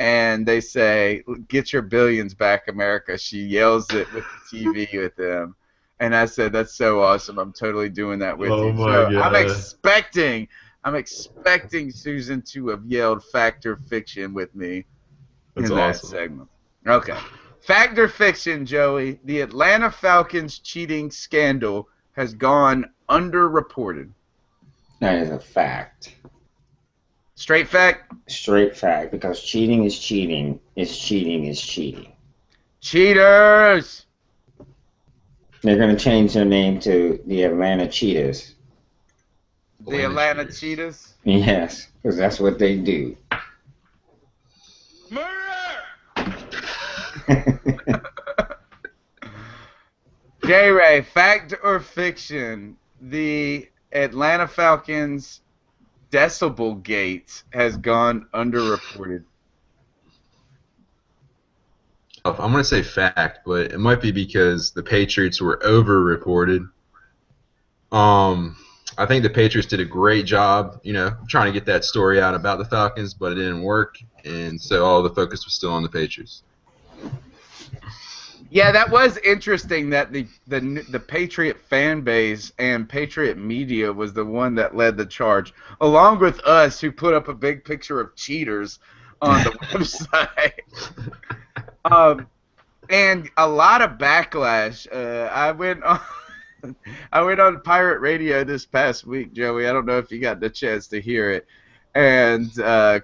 and they say, get your billions back, America, she yells it with the TV with them. And I said, that's so awesome. I'm totally doing that with you. So I'm expecting Susan to have yelled Fact or Fiction with me in that segment. Okay. Fact or Fiction, Joey. The Atlanta Falcons cheating scandal has gone underreported. That is a fact. Straight fact? Straight fact, because cheating is cheating. Cheating is cheating. Cheaters! They're going to change their name to the Atlanta Cheetahs. The Atlanta Cheetahs? Yes, because that's what they do. Murder! J-Ray, fact or fiction? The Atlanta Falcons decibel gate has gone underreported. I'm going to say fact, but it might be because the Patriots were over-reported. I think the Patriots did a great job, trying to get that story out about the Falcons, but it didn't work, and so all the focus was still on the Patriots. Yeah, that was interesting that the Patriot fan base and Patriot media was the one that led the charge, along with us who put up a big picture of cheaters on the website. And a lot of backlash. I went on pirate radio this past week, Joey. I don't know if you got the chance to hear it. And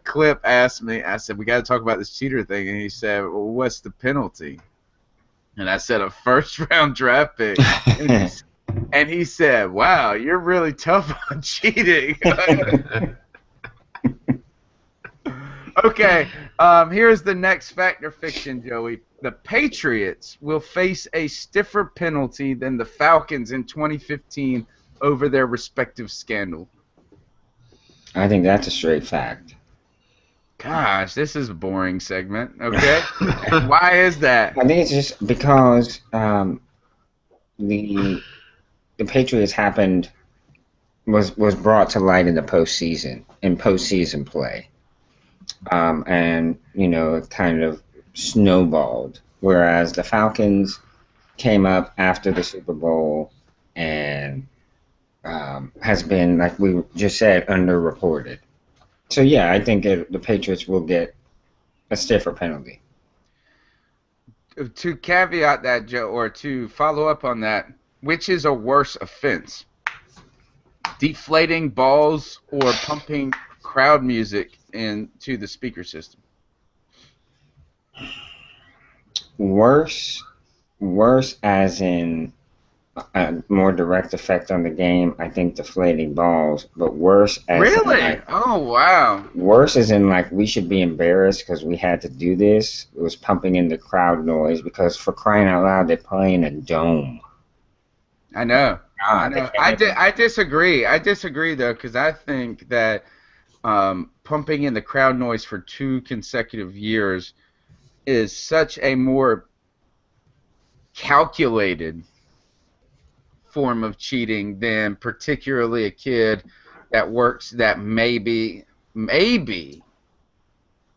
Clip asked me, I said, we got to talk about this cheater thing. And he said, well, what's the penalty? And I said, a first-round draft pick. And he said, wow, you're really tough on cheating. Okay, here's the next fact or fiction, Joey. The Patriots will face a stiffer penalty than the Falcons in 2015 over their respective scandal. I think that's a straight fact. Gosh, this is a boring segment. Okay, why is that? I think it's just because the Patriots was brought to light in the postseason play, and it kind of snowballed. Whereas the Falcons came up after the Super Bowl and has been, like we just said, underreported. So, yeah, I think the Patriots will get a stiffer penalty. To caveat that, Joe, or to follow up on that, which is a worse offense? Deflating balls or pumping crowd music into the speaker system? Worse as in a more direct effect on the game. I think deflating balls, but worse as in Really? like Oh, wow. worse as in like we should be embarrassed because we had to do this. It was pumping in the crowd noise because for crying out loud, they're playing a dome. I know. I God, they know. can't even. I disagree. I disagree, though, because I think that pumping in the crowd noise for 2 consecutive years is such a more calculated form of cheating than particularly a kid that works that maybe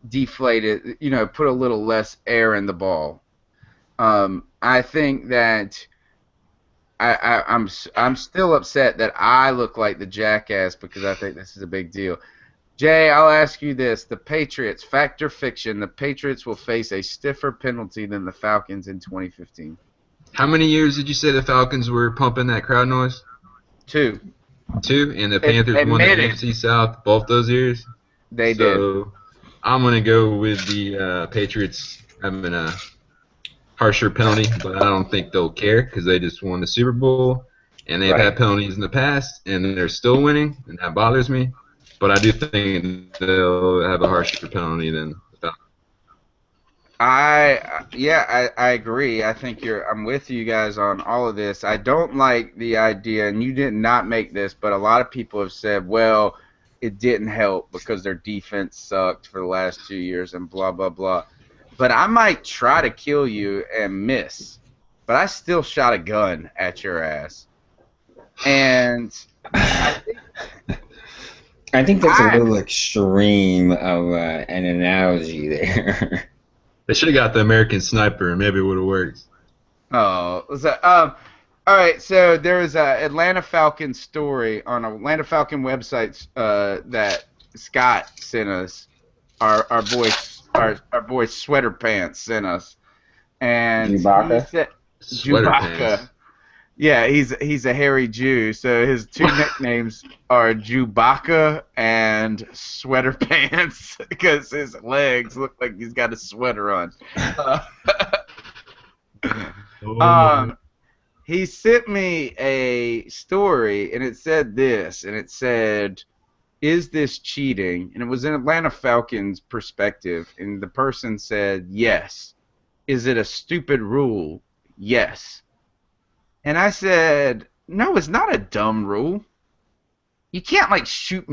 deflated, put a little less air in the ball. I think that I'm still upset that I look like the jackass because I think this is a big deal. Jay, I'll ask you this: the Patriots, fact or fiction? The Patriots will face a stiffer penalty than the Falcons in 2015. How many years did you say the Falcons were pumping that crowd noise? 2. 2, and the Panthers won the Admitted NFC South both those years. they did. So I'm gonna go with the Patriots having a harsher penalty, but I don't think they'll care because they just won the Super Bowl, and they've Right. had penalties in the past, and they're still winning, and that bothers me. But I do think they'll have a harsher penalty than the Falcons. I agree. I think I'm with you guys on all of this. I don't like the idea, and you did not make this, but a lot of people have said, well, it didn't help because their defense sucked for the last 2 years and blah, blah, blah. But I might try to kill you and miss, but I still shot a gun at your ass. And I think that's a little extreme of an analogy there. They should have got the American Sniper, and maybe it would have worked. Oh, all right. So there's a Atlanta Falcons story on Atlanta Falcon website that Scott sent us. Our boy Sweater Pants sent us, and Chewbacca? he said Sweater Chewbacca. pants. Yeah, he's a hairy Jew, so his 2 nicknames are Chewbacca and Sweater Pants because his legs look like he's got a sweater on. He sent me a story, and it said this, and it said, is this cheating? And it was an Atlanta Falcons perspective, and the person said, yes. Is it a stupid rule? Yes. And I said, no, it's not a dumb rule. You can't, shoot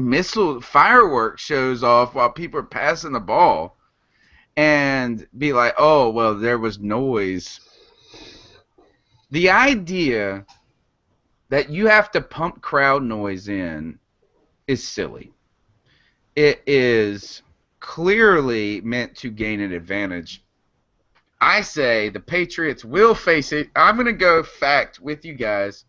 fireworks shows off while people are passing the ball and be like, oh, well, there was noise. The idea that you have to pump crowd noise in is silly. It is clearly meant to gain an advantage. I say the Patriots will face it. I'm going to go fact with you guys.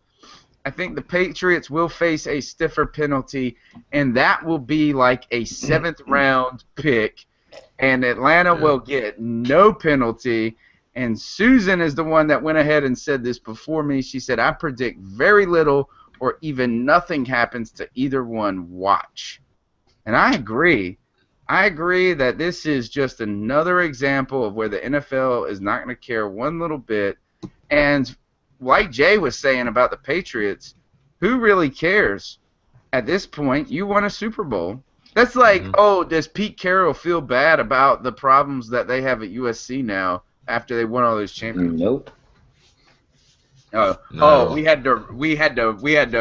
I think the Patriots will face a stiffer penalty, and that will be like a 7th round pick, and Atlanta will get no penalty. And Susan is the one that went ahead and said this before me. She said, I predict very little or even nothing happens to either one. Watch. And I agree. I agree that this is just another example of where the NFL is not going to care one little bit. And like Jay was saying about the Patriots, who really cares? At this point, you won a Super Bowl. That's like, oh, does Pete Carroll feel bad about the problems that they have at USC now after they won all those championships? Nope. Oh, we had to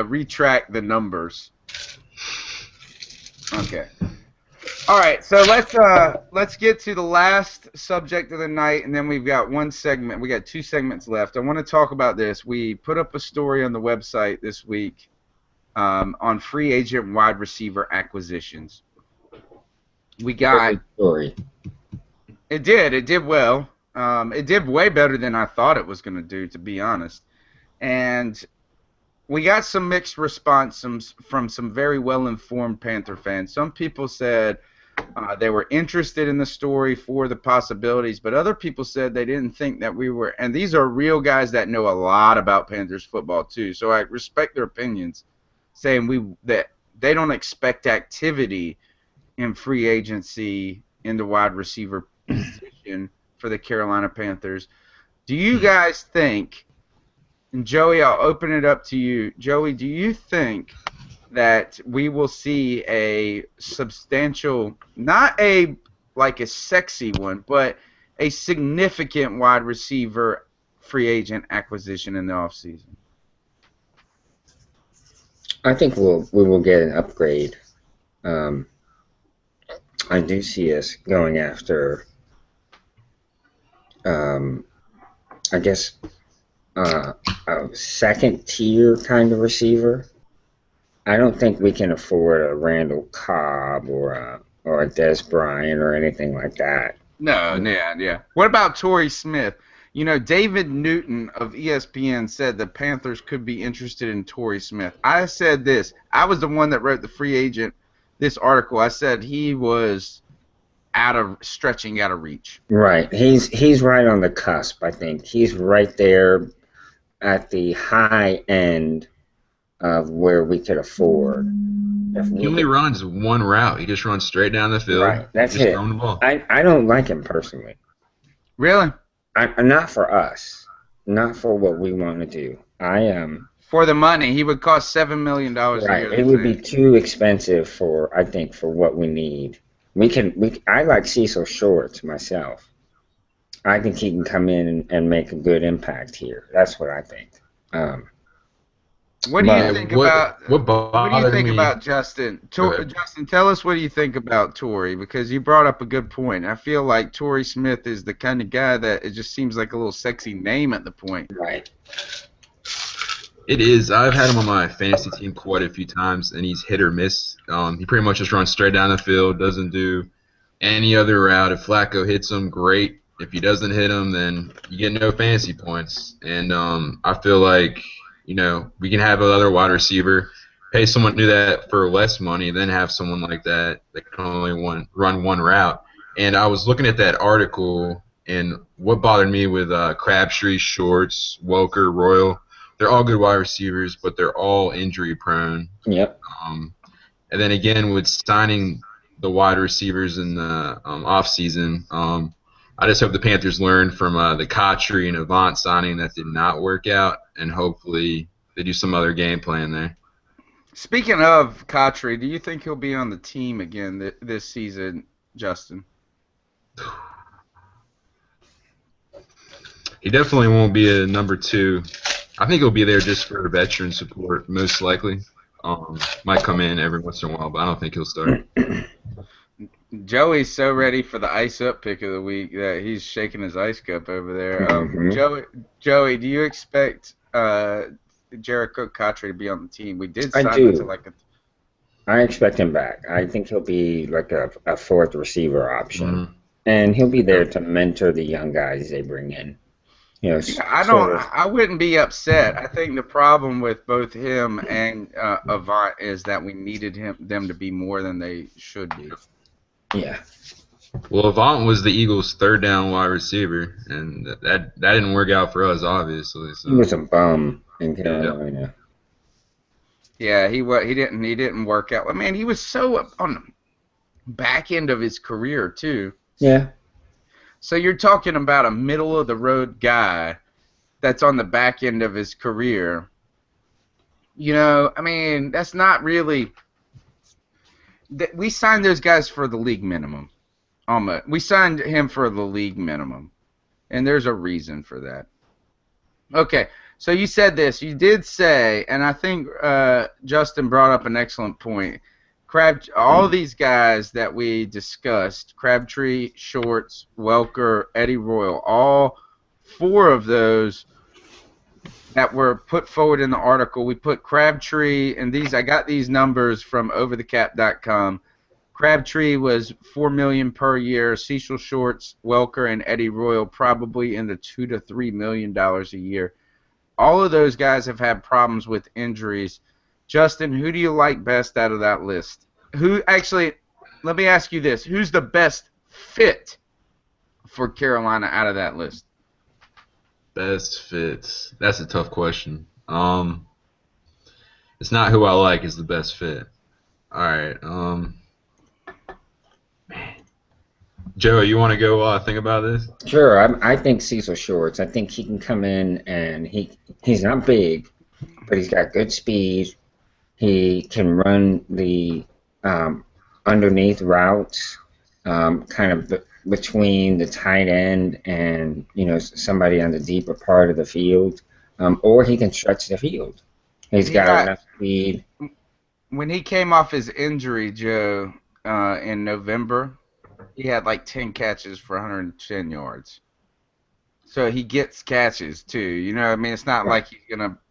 retract the numbers. Okay. All right, so let's get to the last subject of the night, and then we've got one segment. We got 2 segments left. I want to talk about this. We put up a story on the website this week on free agent wide receiver acquisitions. We got story. It did well. It did way better than I thought it was going to do, to be honest. And we got some mixed response from some very well-informed Panther fans. Some people said they were interested in the story for the possibilities, but other people said they didn't think that we were. And these are real guys that know a lot about Panthers football too, so I respect their opinions, saying that they don't expect activity in free agency in the wide receiver position for the Carolina Panthers. Do you guys think And Joey, I'll open it up to you. Joey, do you think that we will see a substantial, not a like a sexy one, but a significant wide receiver free agent acquisition in the offseason? I think we will get an upgrade. Um, I do see us going after, I guess, a second tier kind of receiver. I don't think we can afford a Randall Cobb or a Des Bryant or anything like that. No, yeah. What about Torrey Smith? You know, David Newton of ESPN said the Panthers could be interested in Torrey Smith. I said this. I was the one that wrote the free agent, this article. I said he was stretching out of reach. Right. He's right on the cusp, I think. He's right there at the high end of where we could afford. He only runs one route. He just runs straight down the field. Right. That's just it. throwing the ball. I don't like him personally. Really? Not for us. Not for what we want to do. For the money, he would cost $7 million a right. year. It would be too expensive for what we need. I like Cecil Shorts myself. I think he can come in and make a good impact here. That's what I think. What do you think about Justin? Justin, tell us what do you think about Torrey, because you brought up a good point. I feel like Torrey Smith is the kind of guy that it just seems like a little sexy name at the point. Right. It is. I've had him on my fantasy team quite a few times, and he's hit or miss. He pretty much just runs straight down the field, doesn't do any other route. If Flacco hits him, great. If he doesn't hit him, then you get no fantasy points. And I feel like, we can have another wide receiver, pay someone to do that for less money, then have someone like that can only run one route. And I was looking at that article, and what bothered me with Crabtree, Shorts, Welker, Royal, they're all good wide receivers, but they're all injury prone. Yep. And then again, with signing the wide receivers in the offseason, I just hope the Panthers learn from the Cottree and Avant signing that did not work out, and hopefully they do some other game plan there. Speaking of Cottree, do you think he'll be on the team again this season, Justin? He definitely won't be a number 2. I think he'll be there just for veteran support, most likely. Might come in every once in a while, but I don't think he'll start. Joey's so ready for the ice up pick of the week that he's shaking his ice cup over there. Joey, do you expect Jericho Cottree to be on the team? We did sign him to I expect him back. I think he'll be like a fourth receiver option, and he'll be there to mentor the young guys they bring in. I wouldn't be upset. I think the problem with both him and Avant is that we needed them to be more than they should be. Yeah. Well, Avant was the Eagles' third down wide receiver, and that didn't work out for us, obviously. So. He was a bum in Carolina. Yeah, he didn't work out. I mean, he was so on the back end of his career too. Yeah. So you're talking about a middle-of-the-road guy that's on the back end of his career. I mean, that's not really – we signed those guys for the league minimum. We signed him for the league minimum, and there's a reason for that. Okay, so you said this. You did say, and I think Justin brought up an excellent point, all these guys that we discussed, Crabtree, Shorts, Welker, Eddie Royal, all 4 of those that were put forward in the article. We put Crabtree, and I got these numbers from overthecap.com. Crabtree was $4 million per year. Cecil Shorts, Welker, and Eddie Royal probably in the $2 to $3 million a year. All of those guys have had problems with injuries. Justin, who do you like best out of that list? Let me ask you this. Who's the best fit for Carolina out of that list? Best fits. That's a tough question. It's not who I like is the best fit. All right. Man. Joe, you want to go think about this? Sure, I think Cecil Shorts. I think he can come in and he's not big, but he's got good speed. He can run the underneath routes, kind of between the tight end and somebody on the deeper part of the field, or he can stretch the field. He's got enough speed. When he came off his injury, Joe, in November, he had like 10 catches for 110 yards. So he gets catches too. You know what I mean? It's not like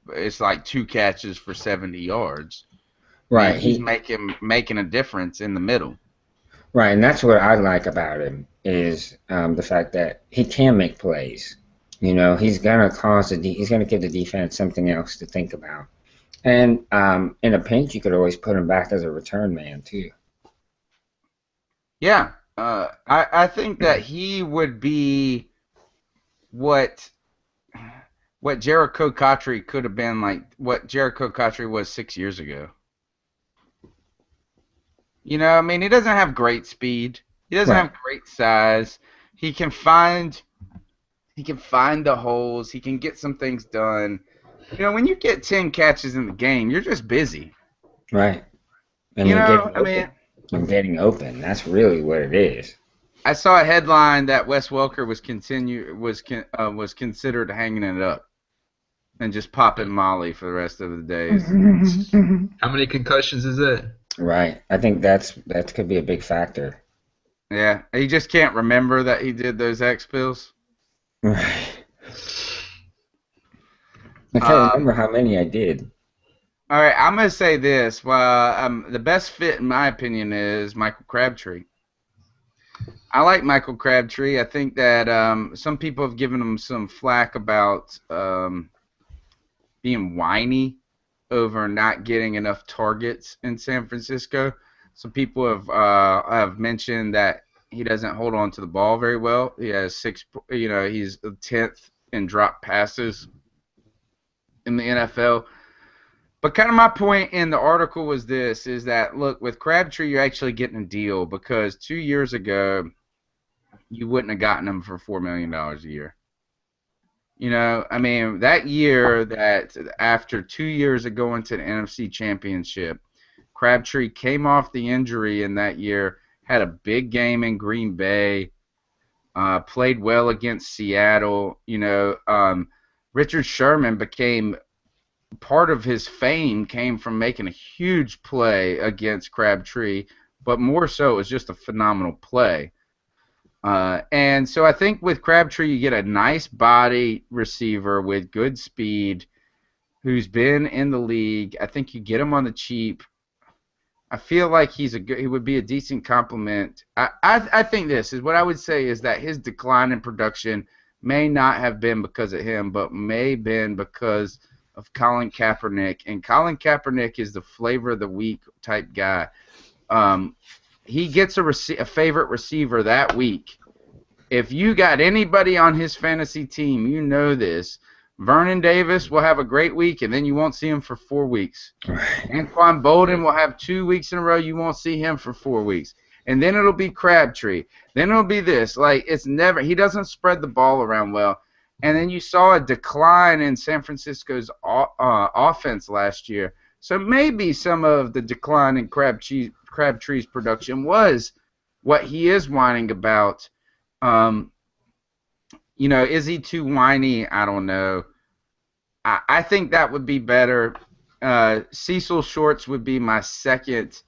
it's like 2 catches for 70 yards. Right. He's making a difference in the middle. Right, and that's what I like about him is the fact that he can make plays. He's gonna he's gonna give the defense something else to think about. And in a pinch, you could always put him back as a return man too. Yeah, I think that he would be what Jericho Cotchery could have been, like what Jericho Cotchery was 6 years ago. He doesn't have great speed. He doesn't have great size. He can find the holes. He can get some things done. When you get 10 catches in the game, you're just busy. Right. And you're getting open. That's really what it is. I saw a headline that Wes Welker was considered hanging it up and just popping Molly for the rest of the days. How many concussions is it? Right. I think that could be a big factor. Yeah. He just can't remember that he did those X pills. Right. I can't remember how many I did. All right, I'm going to say this. The best fit, in my opinion, is Michael Crabtree. I like Michael Crabtree. I think that some people have given him some flack about being whiny over not getting enough targets in San Francisco. Some people have mentioned that he doesn't hold on to the ball very well. He has he's 10th in drop passes in the NFL. But kind of my point in the article was this, is that, look, with Crabtree, you're actually getting a deal because 2 years ago, you wouldn't have gotten him for $4 million a year. That year that after 2 years of going to the NFC Championship, Crabtree came off the injury in that year, had a big game in Green Bay, played well against Seattle. Richard Sherman became part of his fame came from making a huge play against Crabtree, but more so it was just a phenomenal play. And so I think with Crabtree you get a nice body receiver with good speed who's been in the league. I think you get him on the cheap. I feel like he would be a decent compliment. I think this is what I would say is that his decline in production may not have been because of him, but may have been because of Colin Kaepernick. And Colin Kaepernick is the flavor of the week type guy. He gets a favorite receiver that week. If you got anybody on his fantasy team, you know this. Vernon Davis will have a great week, and then you won't see him for 4 weeks. Anquan Bolden will have 2 weeks in a row. You won't see him for 4 weeks. And then it'll be Crabtree. Then it'll be this. He doesn't spread the ball around well. And then you saw a decline in San Francisco's offense last year. So maybe some of the decline in Crabtree's production was what he is whining about. Is he too whiny? I don't know. I think that would be better. Cecil Shorts would be my second.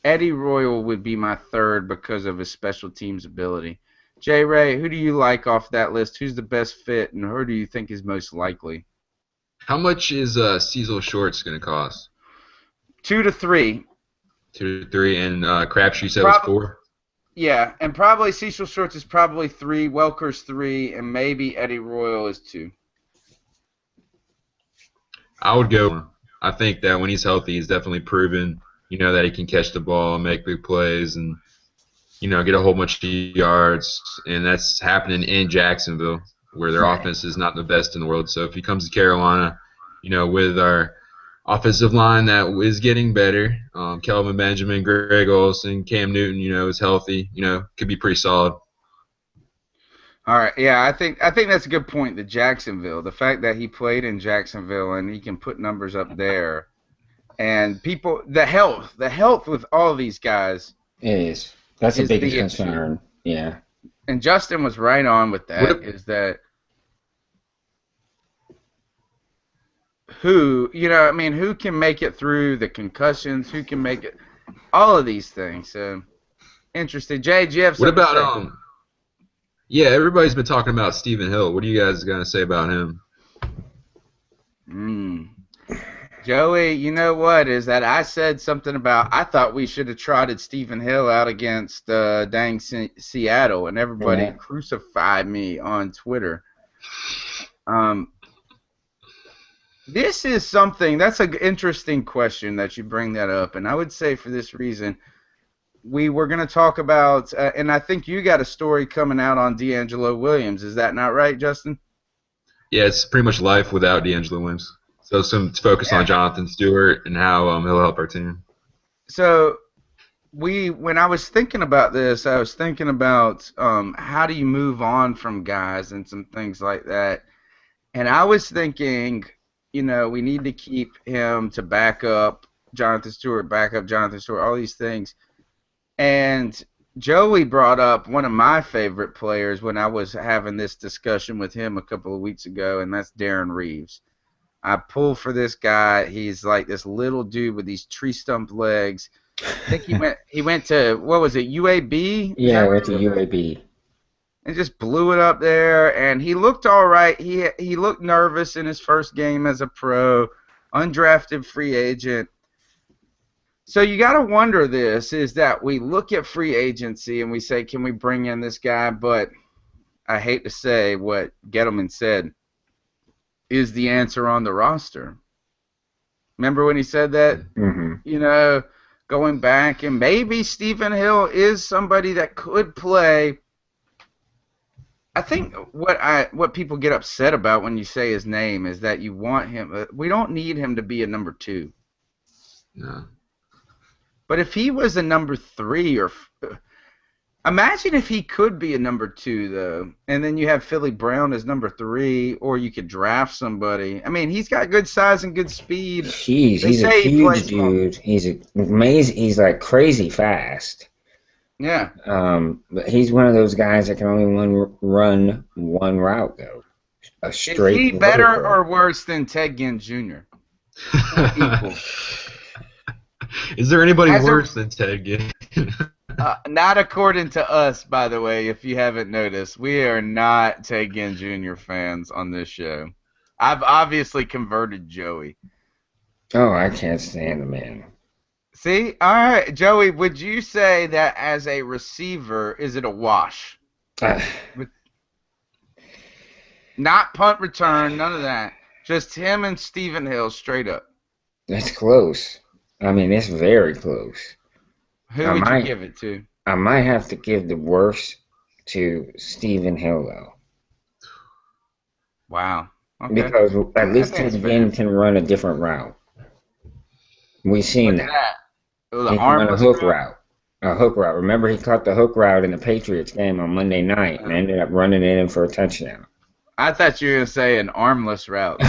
Eddie Royal would be my third because of his special teams ability. J. Ray, who do you like off that list? Who's the best fit, and who do you think is most likely? How much is Cecil Shorts going to cost? 2 to 3. 2 to 3, and Crabtree said was 4? Yeah, and probably Cecil Shorts is probably 3, Welker's 3, and maybe Eddie Royal is 2. I would go. I think that when he's healthy, he's definitely proven, that he can catch the ball and make big plays and, get a whole bunch of yards. And that's happening in Jacksonville, where their offense is not the best in the world. So if he comes to Carolina, with our offensive line that is getting better, Kelvin Benjamin, Greg Olsen, Cam Newton, is healthy, could be pretty solid. All right, yeah, I think that's a good point. The fact that he played in Jacksonville and he can put numbers up there, and people, the health with all these guys It is. That's the is biggest the issue. concern. Yeah. And Justin was right on with What that. Is that who, I mean, who can make it through the concussions? Who can make it? All of these things. So interesting. Jay, do you have What something about to say? Yeah, everybody's been talking about Stephen Hill. What do you guys gonna say about him? Joey, you know what is that? I said something about I thought we should have trotted Stephen Hill out against Seattle, and everybody crucified me on Twitter. This is something that's an interesting question that you bring that up, and I would say for this reason, we were going to talk about, and I think you got a story coming out on D'Angelo Williams. Is that not right, Justin? Yeah, it's pretty much life without D'Angelo Williams. So some focus on Jonathan Stewart and how he'll help our team. So when I was thinking about this, I was thinking about how do you move on from guys and some things like that. And I was thinking, we need to keep him to back up Jonathan Stewart, all these things. And Joey brought up one of my favorite players when I was having this discussion with him a couple of weeks ago, and that's Darren Reeves. I pull for this guy. He's like this little dude with these tree stump legs. I think he went to, what was it, UAB? Yeah, went to UAB. And just blew it up there, and he looked all right. He looked nervous in his first game as a pro, undrafted free agent. So you got to wonder is that we look at free agency and we say, can we bring in this guy? But I hate to say what Gettleman said. Is the answer on the roster? Remember when he said that? Mm-hmm. Going back, and maybe Stephen Hill is somebody that could play. I think what people get upset about when you say his name is that you want him. We don't need him to be a number 2. No. But if he was a number 3 imagine if he could be a number 2, though, and then you have Philly Brown as number 3, or you could draft somebody. I mean, he's got good size and good speed. Jeez, he's a huge dude. He's amazing. He's like crazy fast. Yeah. But he's one of those guys that can only run one route, though. A straight. Is he better or worse than Ted Ginn Jr.? Is there anybody worse than Ted Ginn? Not according to us, by the way, if you haven't noticed. We are not Ted Ginn Jr. fans on this show. I've obviously converted Joey. Oh, I can't stand the man. See? All right, Joey, would you say that as a receiver, is it a wash? Not punt return, none of that. Just him and Stephen Hill straight up. That's close. I mean, it's very close. Who would you give it to? I might have to give the worst to Stephen Hill, though. Wow. Okay. Because at least Ted Ginn can run a different route. We've seen that. He can run a hook route. A hook route. Remember, he caught the hook route in the Patriots game on Monday night and ended up running it in for a touchdown. I thought you were going to say an armless route.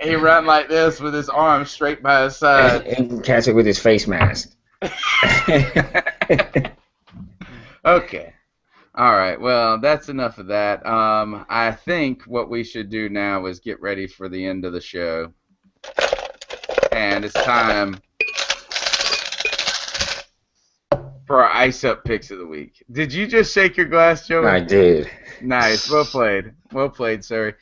He ran like this with his arm straight by his side. And catch it with his face mask. Okay. All right. Well, that's enough of that. I think what we should do now is get ready for the end of the show. And it's time for our Ice Up Picks of the Week. Did you just shake your glass, Joey? I did. Nice. Well played. Well played, sir.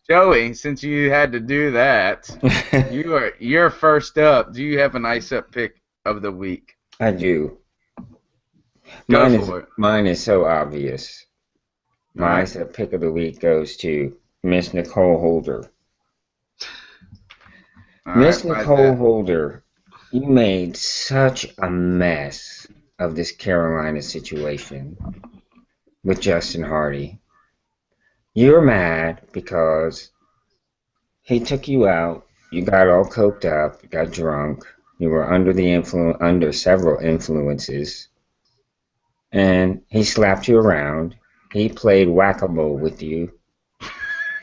Joey, since you had to do that, you're first up. Do you have an Ice Up Pick of the Week? I do. Go for it. Mine is so obvious. My Ice Up Pick of the Week goes to Miss Nicole Holder. Miss Nicole Holder, you made such a mess of this Carolina situation with Justin Hardy. You're mad because he took you out, you got all coked up, you got drunk, you were under several influences, and he slapped you around, He played whack-a-mole with you.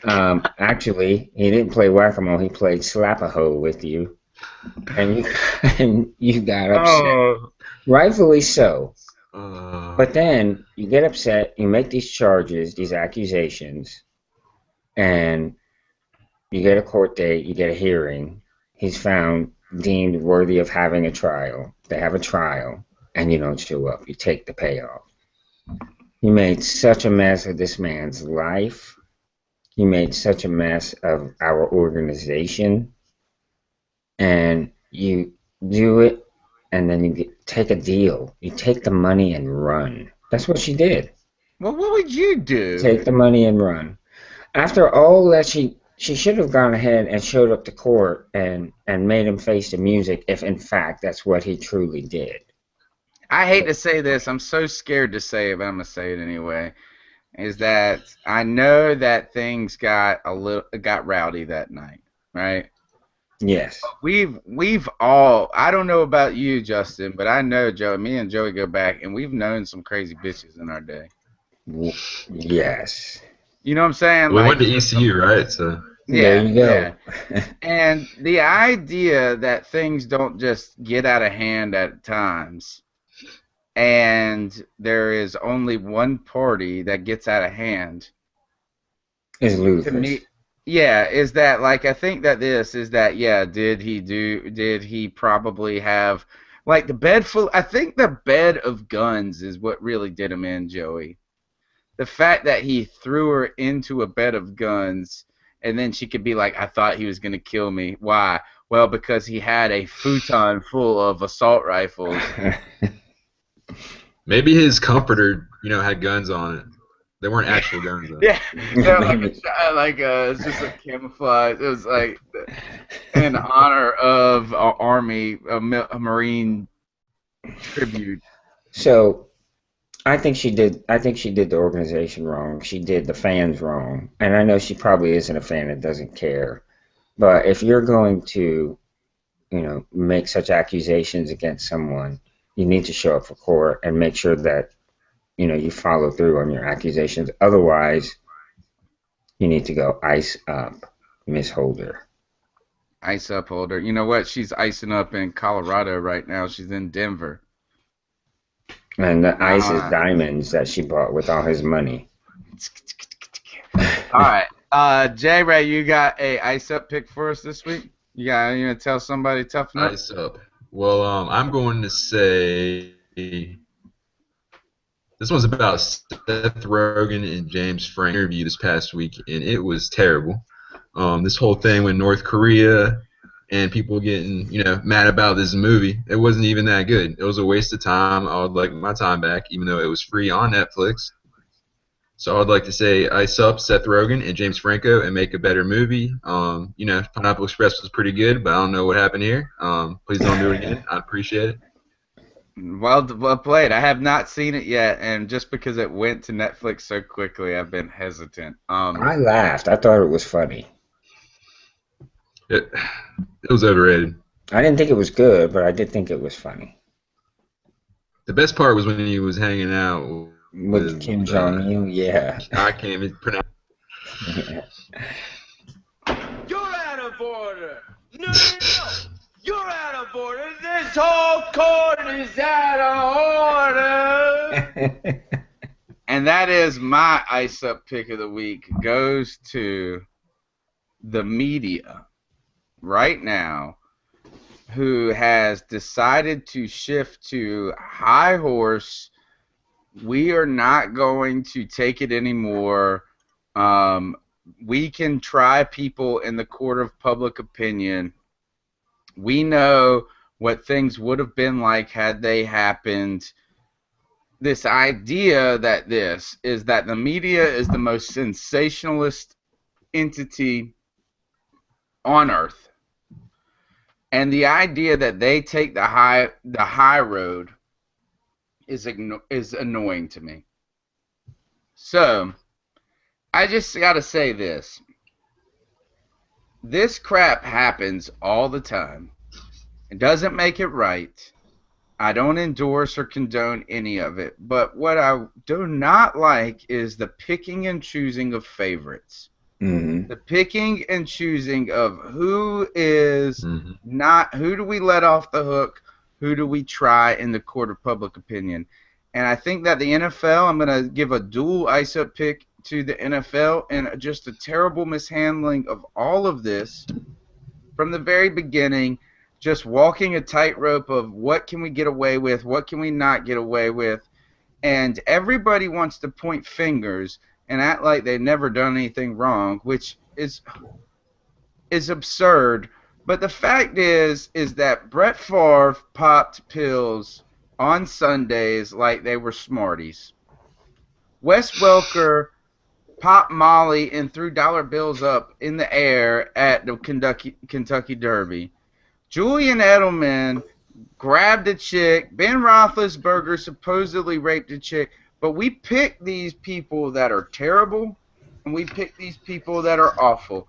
Actually, he didn't play whack-a-mole. He played slap-a-hole with you, and you and you got upset, Oh, rightfully so. Uh, But then you get upset. You make these charges, these accusations, and you get a court date. You get a hearing. He's found deemed worthy of having a trial. They have a trial, and you don't show up. You take the payoff. You made such a mess of this man's life. You made such a mess of our organization, and you do it, and then take a deal. You take the money and run. That's what she did. well, what would you do? Take the money and run. After all that, she should have gone ahead and showed up to court and made him face the music if in fact that's what he truly did. I hate to say this. I'm so scared to say it, but I'm gonna say it anyway. Is that I know that things got rowdy that night, right? Yes. We've all, I don't know about you, Justin, but I know Joe. Me and Joey go back, and we've known some crazy bitches in our day. Yes. You know what I'm saying? we went to ECU, right? So There Yeah, you go. yeah. And the idea that things don't just get out of hand at times, and there is only one party that gets out of hand, Is to ludicrous. me, yeah, is that like I think that this is that yeah, did he probably have like the bed full? I think the bed of guns is what really did him in, Joey. The fact that he threw her into a bed of guns and then she could be like, I thought he was going to kill me. Why? Well, because he had a futon full of assault rifles. maybe his comforter, had guns on it. They weren't actual guns though. Yeah, they're it's just like camouflage. It was like in honor of an army, a Marine tribute. So I think she did. I think she did the organization wrong. She did the fans wrong, and I know she probably isn't a fan and doesn't care. But if you're going to, make such accusations against someone, you need to show up for court and make sure that you follow through on your accusations. Otherwise, you need to go ice up, Miss Holder. Ice up holder. You know what? She's icing up in Colorado right now. She's in Denver. And the ice is diamonds that she bought with all his money. All right. J Ray, you got a ice up pick for us this week? You gonna tell somebody toughen up? Ice up. Well, I'm going to say this one's about Seth Rogen and James Franco interview this past week, and it was terrible. This whole thing with North Korea and people getting, mad about this movie, it wasn't even that good. It was a waste of time. I would like my time back, even though it was free on Netflix. So I'd like to say ice up Seth Rogen and James Franco and make a better movie. Pineapple Express was pretty good, but I don't know what happened here. Please don't do it again. I'd appreciate it. Well played. I have not seen it yet, and just because it went to Netflix so quickly, I've been hesitant. I laughed. I thought it was funny. It was overrated. I didn't think it was good, but I did think it was funny. The best part was when he was hanging out With Kim Jong-un, yeah. I can't even pronounce. Yeah. You're out of order. No. You're out of order. This whole court is out of order. And that is my ice up pick of the week. Goes to the media right now, who has decided to shift to high horse. We are not going to take it anymore. We can try people in the court of public opinion. We know what things would have been like had they happened. This idea that the media is the most sensationalist entity on earth. And the idea that they take the high road is annoying to me. So, I just got to say this. This crap happens all the time. It doesn't make it right. I don't endorse or condone any of it. But what I do not like is the picking and choosing of favorites. Mm-hmm. The picking and choosing of who is Mm-hmm. not, who do we let off the hook, who do we try in the court of public opinion. And I think that the NFL, I'm going to give a dual ISO pick to the NFL, and just a terrible mishandling of all of this from the very beginning, just walking a tightrope of what can we get away with, what can we not get away with. And everybody wants to point fingers and act like they've never done anything wrong, which is absurd. But the fact is that Brett Favre popped pills on Sundays like they were Smarties. Wes Welker popped Molly and threw dollar bills up in the air at the Kentucky Derby. Julian Edelman grabbed a chick. Ben Roethlisberger supposedly raped a chick. But we pick these people that are terrible, and we pick these people that are awful.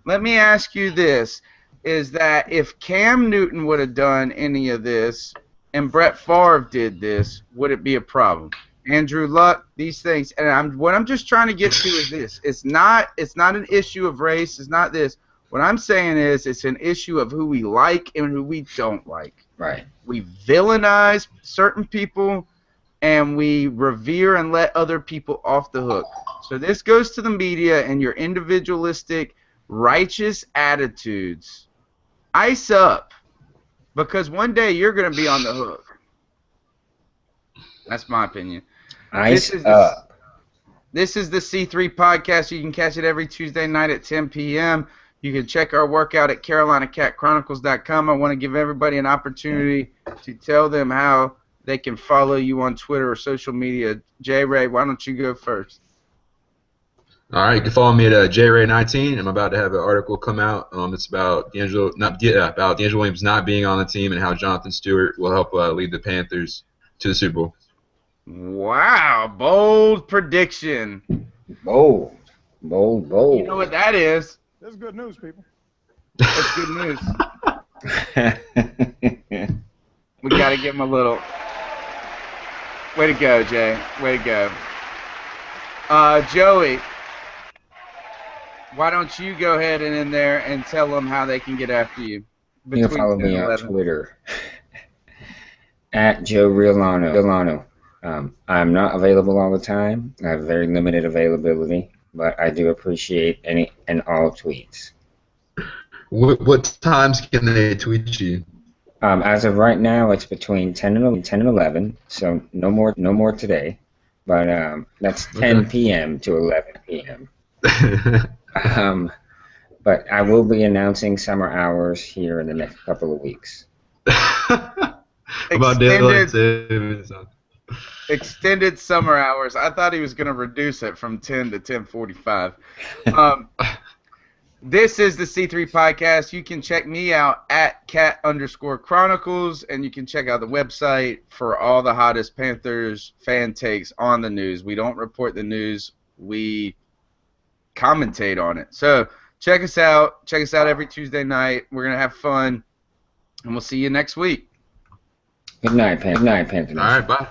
Let me ask you this, is that if Cam Newton would have done any of this and Brett Favre did this, would it be a problem? Andrew Luck, these things. And what I'm just trying to get to is this. It's not an issue of race. It's not this. What I'm saying is it's an issue of who we like and who we don't like. Right. We villainize certain people, and we revere and let other people off the hook. So this goes to the media and your individualistic, righteous attitudes. Ice up, because one day you're going to be on the hook. That's my opinion. Ice up. This is the C3 podcast. You can catch it every Tuesday night at 10 p.m. You can check our workout at CarolinaCatChronicles.com. I want to give everybody an opportunity to tell them how they can follow you on Twitter or social media. J. Ray, why don't you go first? All right, you can follow me at JRay19. I'm about to have an article come out. It's about D'Angelo Williams not being on the team and how Jonathan Stewart will help lead the Panthers to the Super Bowl. Wow, bold prediction. Bold. You know what that is? That's good news, people. That's good news. We got to give him a little. Way to go, Jay. Way to go. Joey, why don't you go ahead and in there and tell them how they can get after you? You can follow me on Twitter at Joe Riollano. I'm not available all the time. I have very limited availability, but I do appreciate any and all tweets. What times can they tweet you? As of right now, it's between 10 and 11, so no more today. But that's 10 p.m. to 11 p.m. But I will be announcing summer hours here in the next couple of weeks. About daylight savings. Extended summer hours. I thought he was going to reduce it from 10 to 10:45. This is the C3 podcast. You can check me out at cat_chronicles, and you can check out the website for all the hottest Panthers fan takes on the news. We don't report the news. We commentate on it. So check us out. Check us out every Tuesday night. We're going to have fun, and we'll see you next week. Good night, Panthers. All right, bye.